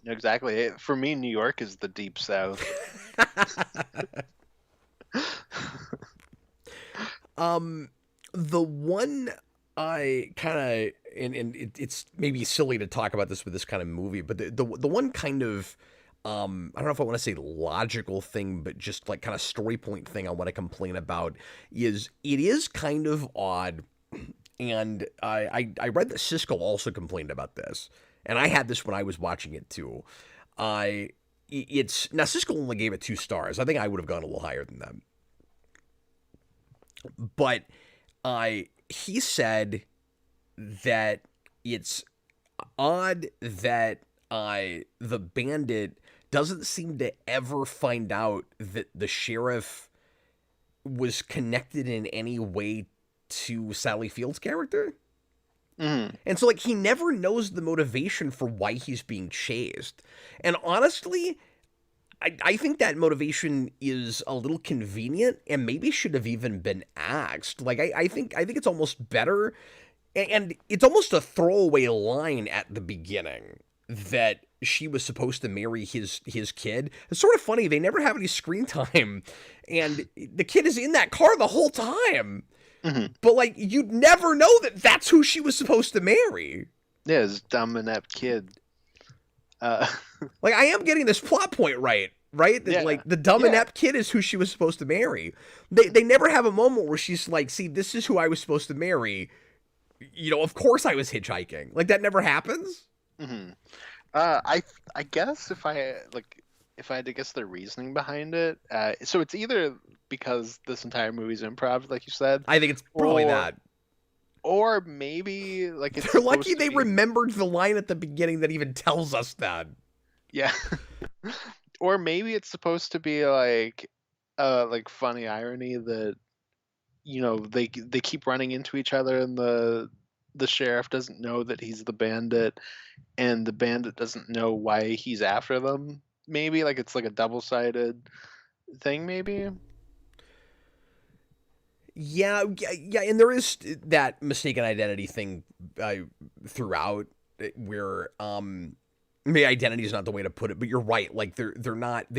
exactly. For me, New York is the deep South. The one I kind of, and it's maybe silly to talk about this with this kind of movie, but the one kind of, I don't know if I want to say logical thing, but just like kind of story point thing I want to complain about is it is kind of odd, and I read that Siskel also complained about this, and I had this when I was watching it too. It's now Siskel only gave it 2 stars. I think I would have gone a little higher than that, but he said that it's odd that the bandit doesn't seem to ever find out that the sheriff was connected in any way to Sally Field's character. Mhm. And so, like, he never knows the motivation for why he's being chased. And honestly, I think that motivation is a little convenient and maybe should have even been axed. Like, I think it's almost better, and it's almost a throwaway line at the beginning that she was supposed to marry his kid. It's sort of funny, they never have any screen time, and the kid is in that car the whole time. Mhm. But like, you'd never know that that's who she was supposed to marry. Yeah, this dumb inept kid. Uh, Like, I am getting this plot point right? That yeah, like the dumb yeah. inept kid is who she was supposed to marry. They never have a moment where she's like, "See, this is who I was supposed to marry." Of course I was hitchhiking. Like, that never happens. Mhm. I guess if I had to guess the reasoning behind it, so it's either because this entire movie's improv, like you said, I think it's probably or that. or maybe like it's They're lucky supposed to they be, remembered the line at the beginning that even tells us that. yeah, or maybe it's supposed to be like funny irony that they keep running into each other and the sheriff doesn't know that he's the bandit and the bandit doesn't know why he's after them. Maybe like it's like a double-sided thing, maybe. Yeah, and there is that mistaken identity thing throughout, where maybe identity is not the way to put it, but you're right. Like, they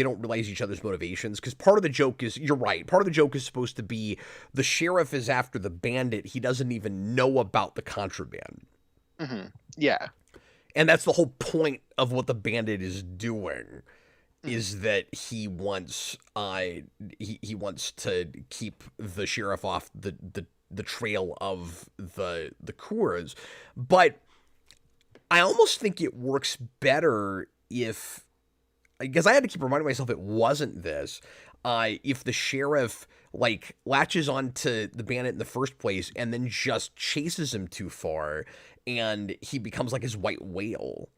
don't realize each other's motivations, because part of the joke is, you're right. Part of the joke is supposed to be the sheriff is after the bandit. He doesn't even know about the contraband, Yeah. and that's the whole point of what the bandit is doing. Is that he wants he wants to keep the sheriff off the trail of the Coors, but I almost think it works better if, because I had to keep reminding myself it wasn't this. If the sheriff like latches onto the bandit in the first place and then just chases him too far, and he becomes like his white whale,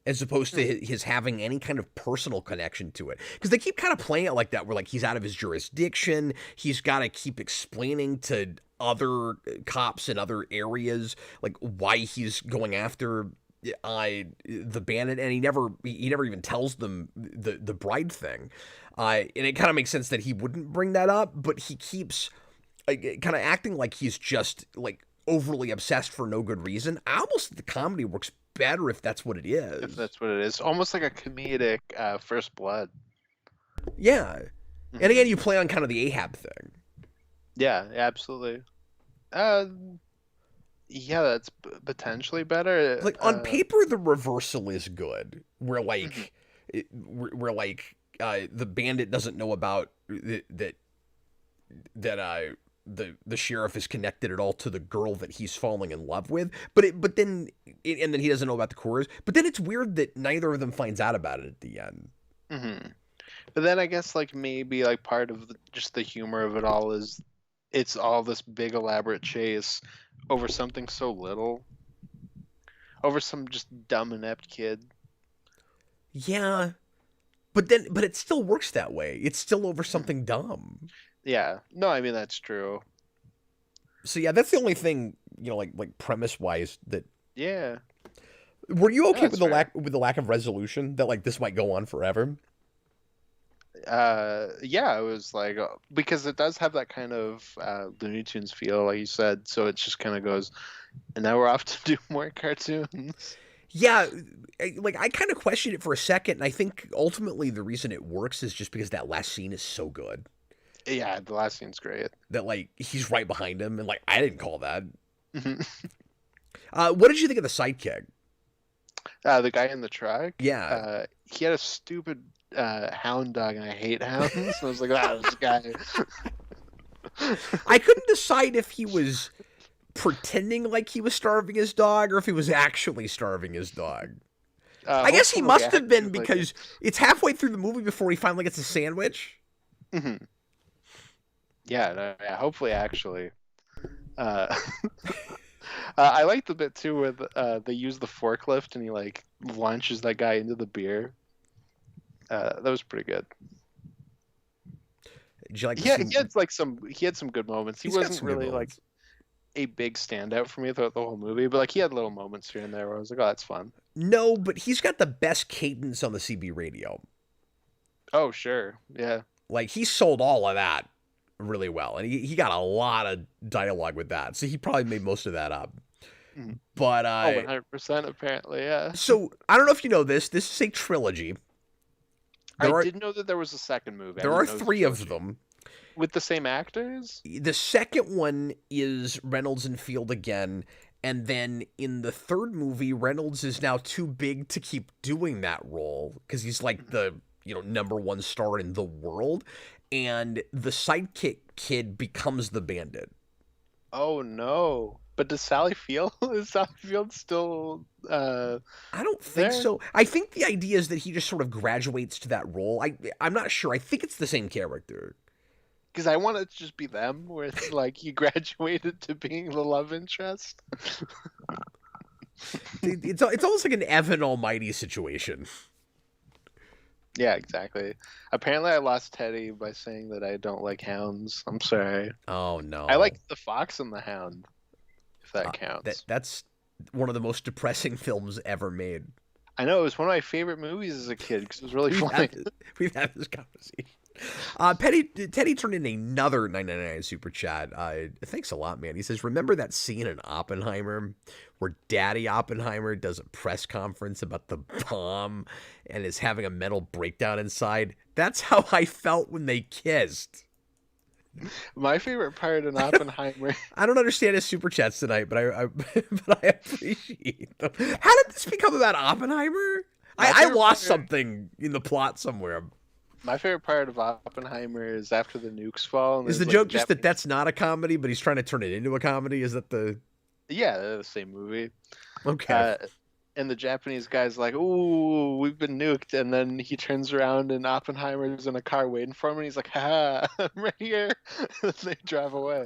as opposed to his having any kind of personal connection to it. Because they keep kind of playing it like that, where like he's out of his jurisdiction, he's got to keep explaining to other cops in other areas, like why he's going after the bandit, and he never even tells them the bride thing. And it kind of makes sense that he wouldn't bring that up, but he keeps kind of acting like he's just like overly obsessed for no good reason. I almost think the comedy works better if that's what it is. If that's what it is, almost like a comedic First Blood. Yeah. And again, you play on kind of the Ahab thing. Yeah, absolutely. Yeah, that's potentially better. Like on paper, the reversal is good. Where like, where like the bandit doesn't know about that the sheriff is connected at all to the girl that he's falling in love with. But then and then he doesn't know about the chorus. But then it's weird that neither of them finds out about it at the end. But then I guess like maybe like part of just the humor of it all is it's all this big elaborate chase over something so little, over some just dumb inept kid. Yeah, but it still works that way. It's still over something dumb. Yeah, no, I mean that's true. So yeah, that's the only thing, like premise wise that. Yeah. Were you okay with the lack of resolution that like this might go on forever? Yeah, it was like because it does have that kind of Looney Tunes feel, like you said. So it just kind of goes, and now we're off to do more cartoons. Yeah, like I kind of questioned it for a second, and I think ultimately the reason it works is just because that last scene is so good. Yeah, the last scene's great. That like he's right behind him, and like I didn't call that. What did you think of the sidekick? The guy in the truck. Yeah, he had a stupid hound dog, and I hate hounds. And I was like, this guy. I couldn't decide if he was pretending like he was starving his dog or if he was actually starving his dog. I guess he must have been because it's halfway through the movie before he finally gets a sandwich. Yeah, hopefully actually. I liked the bit too where they use the forklift and he like launches that guy into the beer. That was pretty good. Did you like? He had some good moments. He wasn't really like a big standout for me throughout the whole movie, but like he had little moments here and there where I was like, oh, that's fun. No, but he's got the best cadence on the CB radio. Oh, sure. Yeah. Like he sold all of that really well, and he got a lot of dialogue with that, so he probably made most of that up. But 100% apparently, yeah. So I don't know if you know this. This is a trilogy. I did know that there was a second movie. There are 3 of them. With the same actors? The second one is Reynolds and Field again, and then in the third movie, Reynolds is now too big to keep doing that role because he's like the #1 star in the world, and the sidekick kid becomes the bandit. Oh no! But does Sally Field? Is Sally Field still? I don't think so. I think the idea is that he just sort of graduates to that role. I'm not sure. I think it's the same character. Because I want it to just be them, where it's like he graduated to being the love interest. It's almost like an Evan Almighty situation. Yeah, exactly. Apparently, I lost Teddy by saying that I don't like hounds. I'm sorry. Oh no. I like The Fox and the Hound. If that counts. That's one of the most depressing films ever made. I know, it was one of my favorite movies as a kid because it was really funny. We've had this conversation. Teddy turned in another 999 super chat. Thanks a lot, man. He says, remember that scene in Oppenheimer where Daddy Oppenheimer does a press conference about the bomb and is having a mental breakdown inside? That's how I felt when they kissed. My favorite part in Oppenheimer. I don't understand his super chats tonight, but I appreciate them. How did this become about Oppenheimer? I lost something in the plot somewhere. My favorite part of Oppenheimer is after the nukes fall. And is the joke just that that's not a comedy, but he's trying to turn it into a comedy? Is that the... Yeah, they're the same movie. Okay. And the Japanese guy's like, ooh, we've been nuked. And then he turns around and Oppenheimer's in a car waiting for him. And he's like, ha, I'm right here. And they drive away.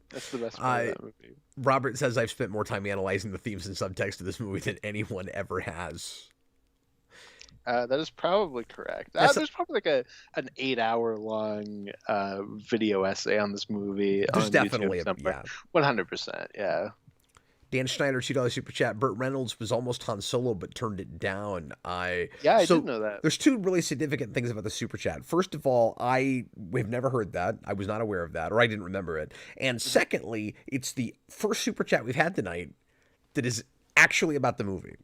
That's the best part of that movie. Robert says, I've spent more time analyzing the themes and subtext of this movie than anyone ever has. That is probably correct. There's probably like an 8-hour long video essay on this movie There's on definitely YouTube somewhere. yeah. 100%, yeah. Dan Schneider, $2 super chat. Burt Reynolds was almost Han Solo, but turned it down. I did know that. There's two really significant things about the super chat. First of all, we've never heard that. I was not aware of that, or I didn't remember it. And secondly, it's the first super chat we've had tonight that is actually about the movie.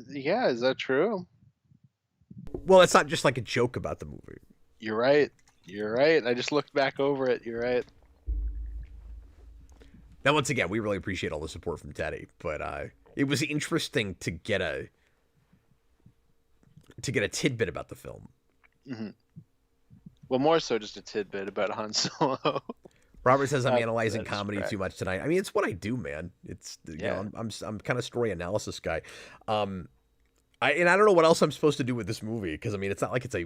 Yeah, is that true? Well, it's not just like a joke about the movie. You're right. I just looked back over it. You're right. Now, once again, we really appreciate all the support from Teddy, but it was interesting to get a tidbit about the film. Mm-hmm. Well, more so just a tidbit about Han Solo. Robert says I'm analyzing comedy too much tonight. I mean, it's what I do, man. It's you know, I'm kind of story analysis guy. I don't know what else I'm supposed to do with this movie because I mean, it's not like it's a.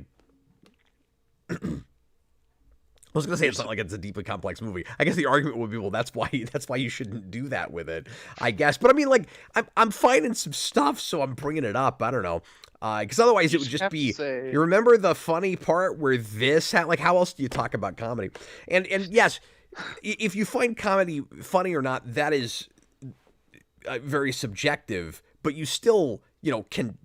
I was gonna say it's not like it's a deeply complex movie. I guess the argument would be, well, that's why you shouldn't do that with it, I guess. But I mean, like, I'm finding some stuff, so I'm bringing it up. I don't know, because otherwise it would just be. You remember the funny part where this had, like, how else do you talk about comedy? And yes, if you find comedy funny or not, that is very subjective. But you still, you know, can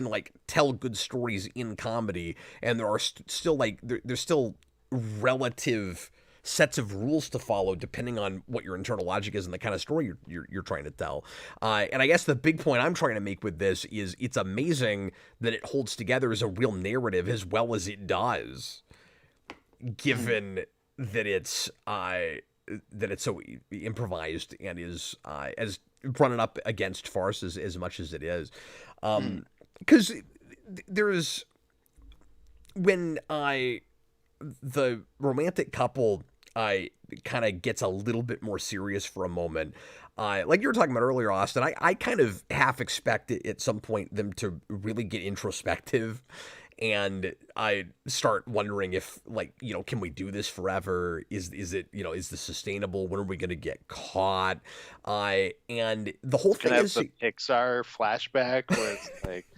like tell good stories in comedy, and there are still like there's still relative sets of rules to follow depending on what your internal logic is and the kind of story you're trying to tell. And I guess the big point I'm trying to make with this is it's amazing that it holds together as a real narrative as well as it does, given that it's so improvised and is as running up against farce as much as it is. Because there's when the romantic couple kind of gets a little bit more serious for a moment. Like you were talking about earlier, Austin, I kind of half expect at some point them to really get introspective, and I start wondering if, like, you know, can we do this forever? Is it, you know, is this sustainable? When are we going to get caught? And the whole thing is the Pixar flashback where it's like,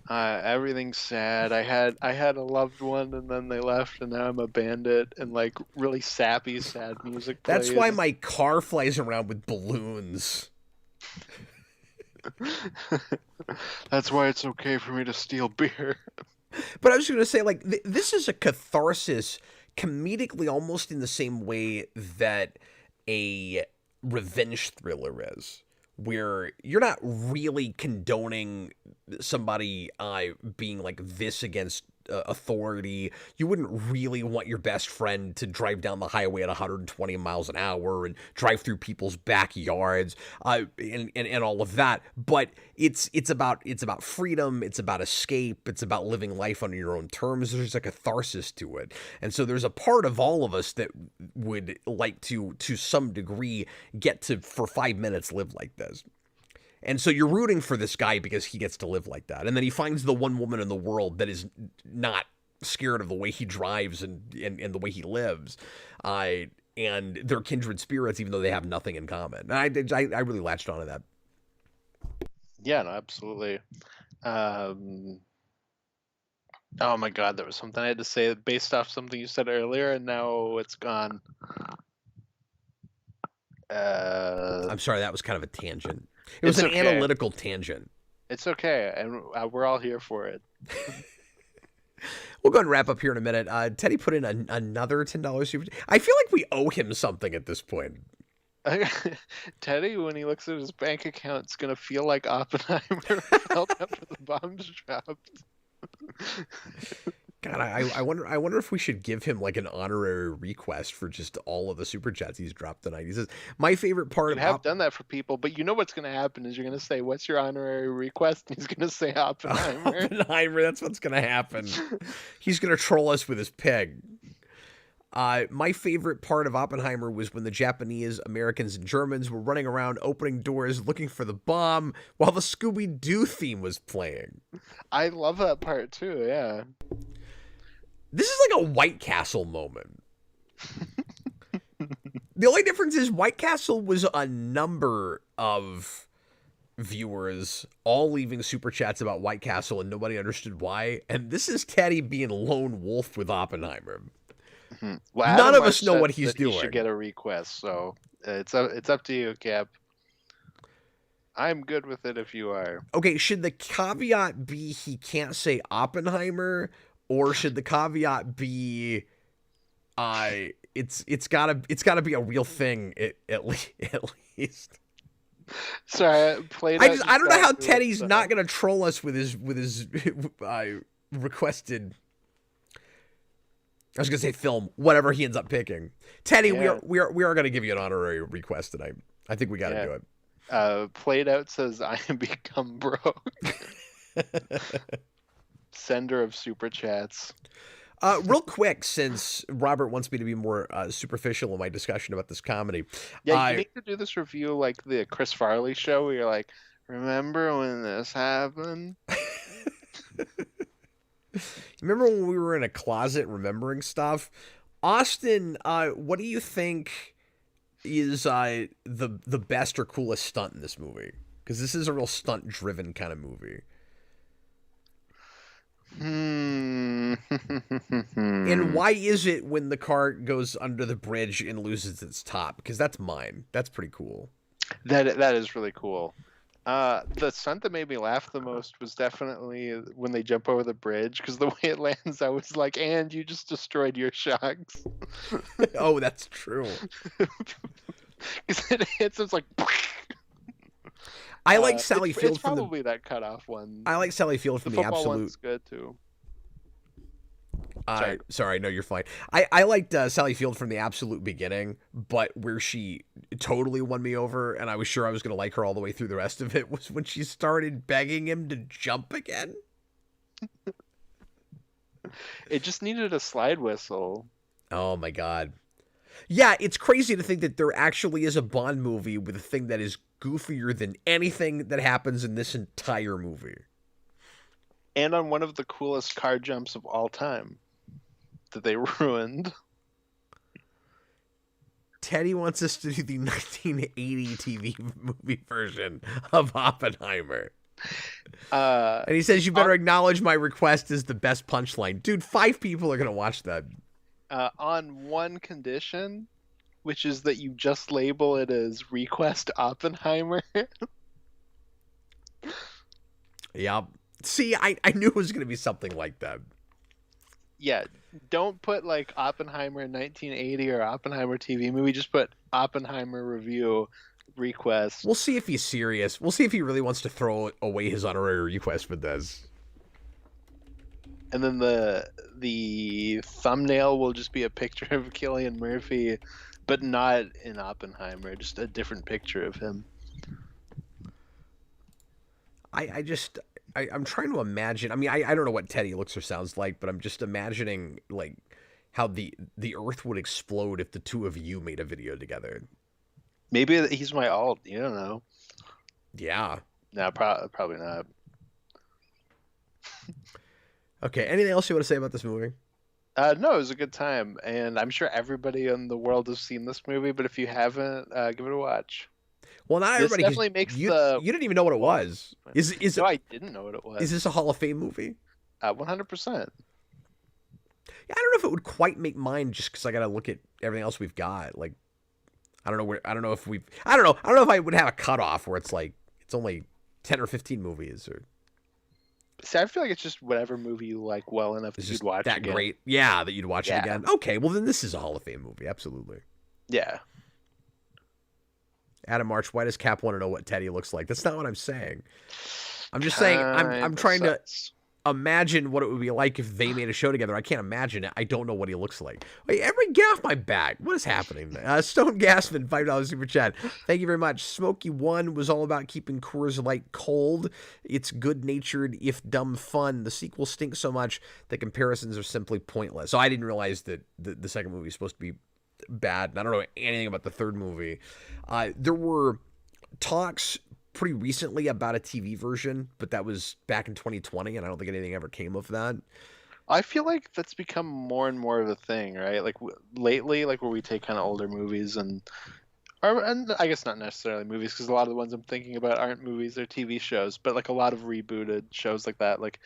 everything's sad. I had a loved one and then they left and now I'm a bandit, and like really sappy, sad music plays. That's why my car flies around with balloons. That's why it's okay for me to steal beer. But I was going to say, like, this is a catharsis comedically almost in the same way that a revenge thriller is, where you're not really condoning somebody being like this against authority. You wouldn't really want your best friend to drive down the highway at 120 miles an hour and drive through people's backyards, and all of that. But it's about freedom. It's about escape. It's about living life on your own terms. There's a catharsis to it, and so there's a part of all of us that would like to some degree get to, for 5 minutes, live like this. And so you're rooting for this guy because he gets to live like that. And then he finds the one woman in the world that is not scared of the way he drives and the way he lives. And they're kindred spirits, even though they have nothing in common. And I really latched onto that. Yeah, no, absolutely. Oh my God, there was something I had to say based off something you said earlier, and now it's gone. I'm sorry, that was kind of a tangent. It was an analytical tangent. It's okay, and we're all here for it. We'll go ahead and wrap up here in a minute. Teddy put in another $10 super. I feel like we owe him something at this point. Teddy, when he looks at his bank account, it's going to feel like Oppenheimer felt after the bombs dropped. God, I wonder if we should give him like an honorary ReQuest for just all of the super chats he's dropped tonight. He says, my favorite part. You have done that for people, but you know what's going to happen is you're going to say, what's your honorary request? And he's going to say Oppenheimer. Oppenheimer, that's what's going to happen. He's going to troll us with his pig. My favorite part of Oppenheimer was when the Japanese, Americans, and Germans were running around opening doors looking for the bomb while the Scooby-Doo theme was playing. I love that part too, yeah. This is like a White Castle moment. The only difference is White Castle was a number of viewers all leaving super chats about White Castle and nobody understood why. And this is Teddy being lone wolf with Oppenheimer. Well, None Adam of us know said what he's that doing. He should get a request, so it's up to you, Cap. I'm good with it if you are. Okay, should the caveat be he can't say Oppenheimer, or should the caveat be it's gotta be a real thing at least. Sorry, I don't know how Teddy's not gonna troll us with his requested. I was gonna say film, whatever he ends up picking. Teddy, Yeah. we are gonna give you an honorary request tonight. I think we gotta do it. Played Out says I am become broke. Sender of super chats. Real quick, since Robert wants me to be more superficial in my discussion about this comedy. Yeah, you need to do this review like the Chris Farley show where you're like, remember when this happened? Remember when we were in a closet remembering stuff? Austin, what do you think is the best or coolest stunt in this movie? Because this is a real stunt-driven kind of movie. And why is it when the car goes under the bridge and loses its top? Because that's mine. That's pretty cool. That is really cool. The stunt that made me laugh the most was definitely when they jump over the bridge, because the way it lands, I was like, and you just destroyed your shocks. Oh, that's true. Because it hits, it's like... I like Sally Field. It's probably that cutoff one. I like Sally Field from the football absolute. One's good too. Sorry, no, you're fine. I liked Sally Field from the absolute beginning, but where she totally won me over, and I was sure I was going to like her all the way through the rest of it, was when she started begging him to jump again. It just needed a slide whistle. Oh my god. Yeah, it's crazy to think that there actually is a Bond movie with a thing that is goofier than anything that happens in this entire movie. And on one of the coolest car jumps of all time that they ruined. Teddy wants us to do the 1980 TV movie version of Oppenheimer. And he says, you better acknowledge my request is the best punchline. Dude, 5 people are going to watch that. On one condition, which is that you just label it as ReQuest Oppenheimer. Yeah. See, I knew it was going to be something like that. Yeah, don't put like Oppenheimer 1980 or Oppenheimer TV movie. Just put Oppenheimer review request. We'll see if he's serious. We'll see if he really wants to throw away his honorary request for this. And then the thumbnail will just be a picture of Cillian Murphy, but not in Oppenheimer. Just a different picture of him. I'm trying to imagine. I mean, I don't know what Teddy looks or sounds like, but I'm just imagining like how the Earth would explode if the two of you made a video together. Maybe he's my alt. You don't know. Yeah. No, probably not. Okay. Anything else you want to say about this movie? No, it was a good time, and I'm sure everybody in the world has seen this movie. But if you haven't, give it a watch. Well, not This everybody. definitely makes you didn't even know what it was. No, I didn't know what it was. Is this a Hall of Fame movie? 100%. Yeah, I don't know if it would quite make mine, just because I got to look at everything else we've got. Like, I don't know if I would have a cutoff where it's like it's only 10 or 15 movies or. See, I feel like it's just whatever movie you like well enough that you'd watch that again. Great. Yeah, that you'd watch it again. Okay, well then this is a Hall of Fame movie, absolutely. Yeah. Adam March, why does Cap want to know what Teddy looks like? That's not what I'm saying. I'm just saying I'm trying to imagine what it would be like if they made a show together. I can't imagine it. I don't know what he looks like. Wait, everybody get off my back. What is happening? Stone Gasman, $5 super chat. Thank you very much. Smokey 1 was all about keeping Coors Light cold. It's good-natured, if dumb fun. The sequel stinks so much that comparisons are simply pointless. So I didn't realize that the second movie is supposed to be bad. And I don't know anything about the third movie. There were talks pretty recently about a TV version, but that was back in 2020, and I don't think anything ever came of that. I feel like that's become more and more of a thing, right? Like lately, like where we take kind of older movies and and I guess not necessarily movies, because a lot of the ones I'm thinking about aren't movies, they're TV shows, but like a lot of rebooted shows like that, like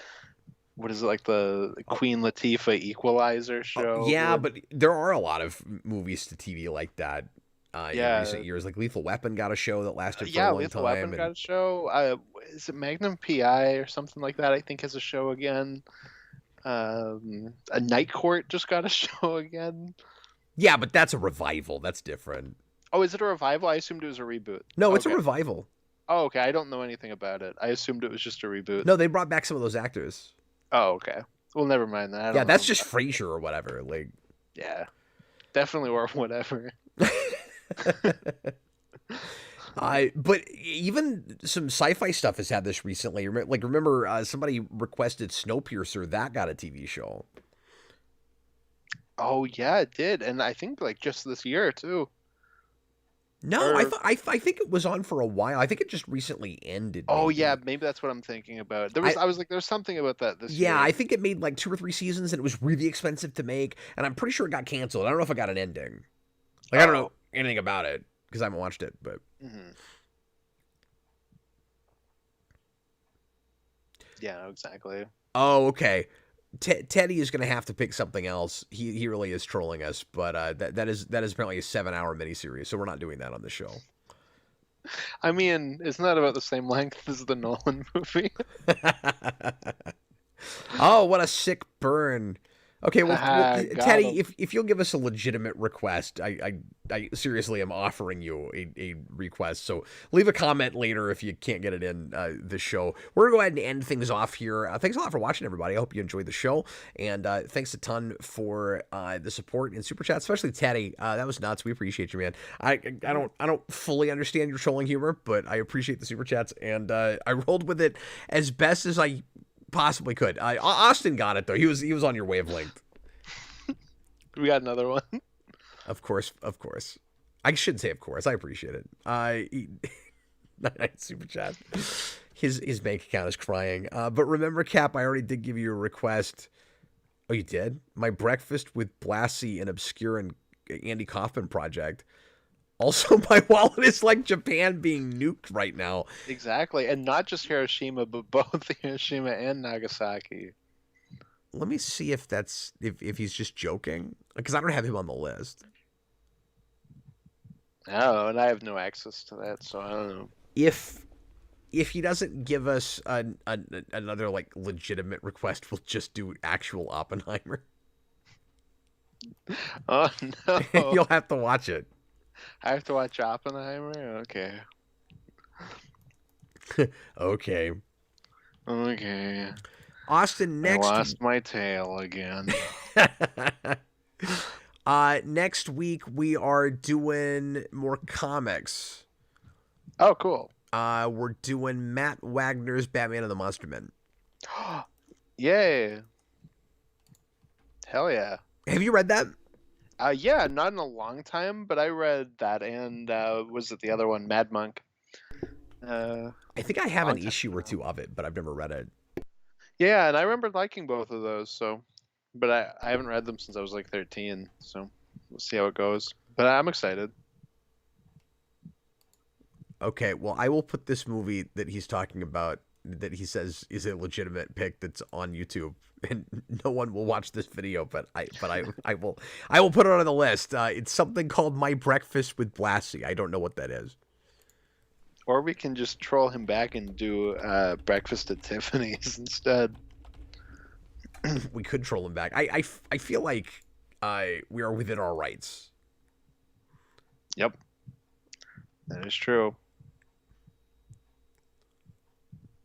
what is it, like the Oh, Queen Latifah Equalizer show? yeah, but there are a lot of movies to TV like that in Yeah, recent years. Like Lethal Weapon got a show that lasted for a yeah, long Lethal Weapon time, and got a show. Is it Magnum PI or something like that? I think has a show again. A Night Court just got a show again. yeah, but that's a revival. That's different. Oh, is it a revival? I assumed it was a reboot. No, it's a Okay. revival. Oh, okay. I don't know anything about it. I assumed it was just a reboot. No, they brought back some of those actors. Oh, okay. Well, never mind that. I Yeah, don't that's know. just Frasier or whatever. Like, Yeah, definitely, or whatever. but even some sci-fi stuff has had this recently. Like, remember somebody requested Snowpiercer, that got a TV show. Oh yeah, it did, and I think like just this year too. No, Or I think it was on for a while. I think it just recently ended. oh Maybe. yeah, maybe that's what I'm thinking about. I was like, there's something about that this Yeah, year. I think it made like 2 or 3 seasons, and it was really expensive to make. And I'm pretty sure it got canceled. I don't know if it got an ending. Like, I don't know anything about it because I haven't watched it. But Mhm. Yeah, no, exactly. oh, okay. Teddy is going to have to pick something else. He really is trolling us, but that is apparently a 7-hour miniseries, so we're not doing that on the show. I mean, isn't that about the same length as the Nolan movie? Oh, what a sick burn. Okay, well, Got Teddy, him. if you'll give us a legitimate request, I seriously am offering you a request. So leave a comment later if you can't get it in the show. We're going to go ahead and end things off here. Thanks a lot for watching, everybody. I hope you enjoyed the show. And thanks a ton for the support in Super Chat, especially Teddy. That was nuts. We appreciate you, man. I don't fully understand your trolling humor, but I appreciate the Super Chats. And I rolled with it as best as I possibly could. Austin got it though. He was on your wavelength. We got another one. Of course. I shouldn't say of course. I appreciate it. Super chat. His bank account is crying. But remember, Cap, I already did give you a request. Oh, you did? My breakfast with Blassie, an obscure and Andy Kaufman project. Also, my wallet is like Japan being nuked right now. Exactly, and not just Hiroshima, but both Hiroshima and Nagasaki. Let me see if if he's just joking, because I don't have him on the list. Oh, and I have no access to that, so I don't know. If he doesn't give us another like legitimate request, we'll just do actual Oppenheimer. Oh no! You'll have to watch it. I have to watch Oppenheimer. Okay. Okay. Okay. Austin, next. I lost my tail again. Next week we are doing more comics. Oh, cool. We're doing Matt Wagner's Batman and the Monster Men. Yay! Hell yeah! Have you read that? Yeah, not in a long time, but I read that, and was it the other one, Mad Monk? I think I have an long time issue or ago. two of it, but I've never read it. Yeah, and I remember liking both of those. So, but I haven't read them since I was like 13. So we'll see how it goes. But I'm excited. Okay, well, I will put this movie that he's talking about, that he says is a legitimate pick, that's on YouTube, and no one will watch this video, but I will put it on the list. It's something called My Breakfast with Blassie. I don't know what that is. Or we can just troll him back and do Breakfast at Tiffany's instead. We could troll him back. I feel like we are within our rights. Yep, that is true.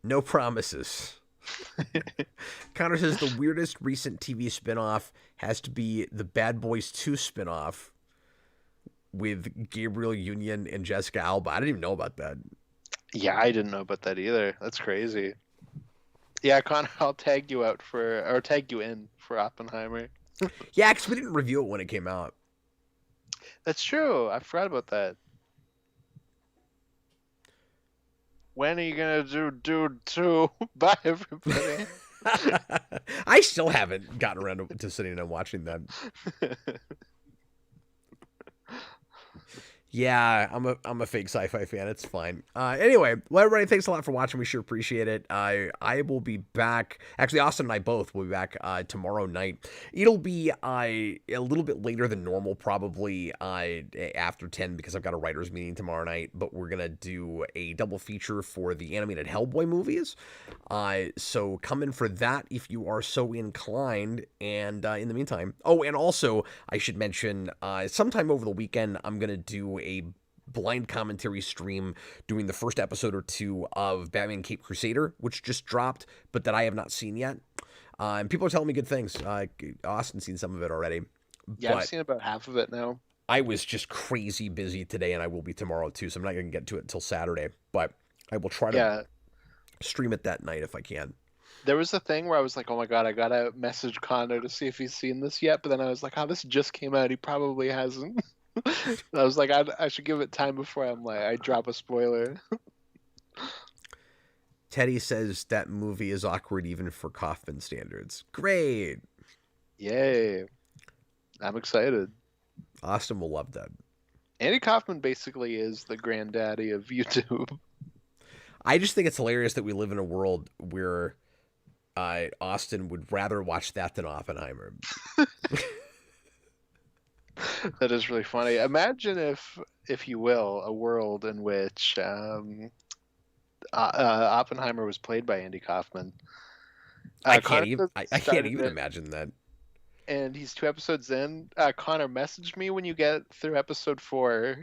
No promises. Connor says the weirdest recent TV spinoff has to be the Bad Boys 2 spinoff with Gabriel Union and Jessica Alba. I didn't even know about that. Yeah, I didn't know about that either. That's crazy. Yeah, Connor, I'll tag you out or tag you in for Oppenheimer. Yeah, because we didn't review it when it came out. That's true. I forgot about that. When are you gonna do Dude 2? Bye, everybody. I still haven't gotten around to sitting and watching that. Yeah, I'm a fake sci-fi fan. It's fine. Anyway, well, everybody, thanks a lot for watching. We sure appreciate it. I will be back. Actually, Austin and I both will be back tomorrow night. It'll be a little bit later than normal, probably after 10 because I've got a writers meeting tomorrow night. But we're gonna do a double feature for the animated Hellboy movies. So come in for that if you are so inclined. And in the meantime, oh, and also I should mention, sometime over the weekend, I'm gonna do a blind commentary stream doing the first episode or two of Batman Cape Crusader, which just dropped, but that I have not seen yet. And people are telling me good things. Austin's seen some of it already. Yeah, but I've seen about half of it now. I was just crazy busy today, and I will be tomorrow too, so I'm not going to get to it until Saturday. But I will try to stream it that night if I can. There was a thing where I was like, oh my god, I gotta message Connor to see if he's seen this yet. But then I was like, oh, this just came out. He probably hasn't. I was like, I should give it time before I drop a spoiler. Teddy says that movie is awkward even for Kaufman standards. Great. Yay. I'm excited. Austin will love that. Andy Kaufman basically is the granddaddy of YouTube. I just think it's hilarious that we live in a world where Austin would rather watch that than Oppenheimer. That is really funny. Imagine if you will, a world in which Oppenheimer was played by Andy Kaufman. I can't even imagine that. And he's 2 episodes in. Connor, message me when you get through episode 4.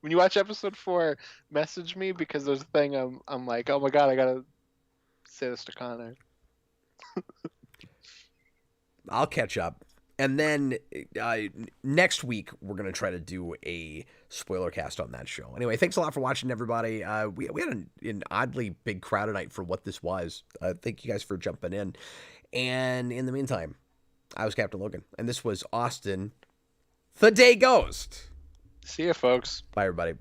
When you watch episode 4, message me because there's a thing I'm like, oh my god, I gotta say this to Connor. I'll catch up. And then next week, we're going to try to do a spoiler cast on that show. Anyway, thanks a lot for watching, everybody. We had an oddly big crowd tonight for what this was. Thank you guys for jumping in. And in the meantime, I was Captain Logan. And this was Austin, the Day Ghost. See ya, folks. Bye, everybody.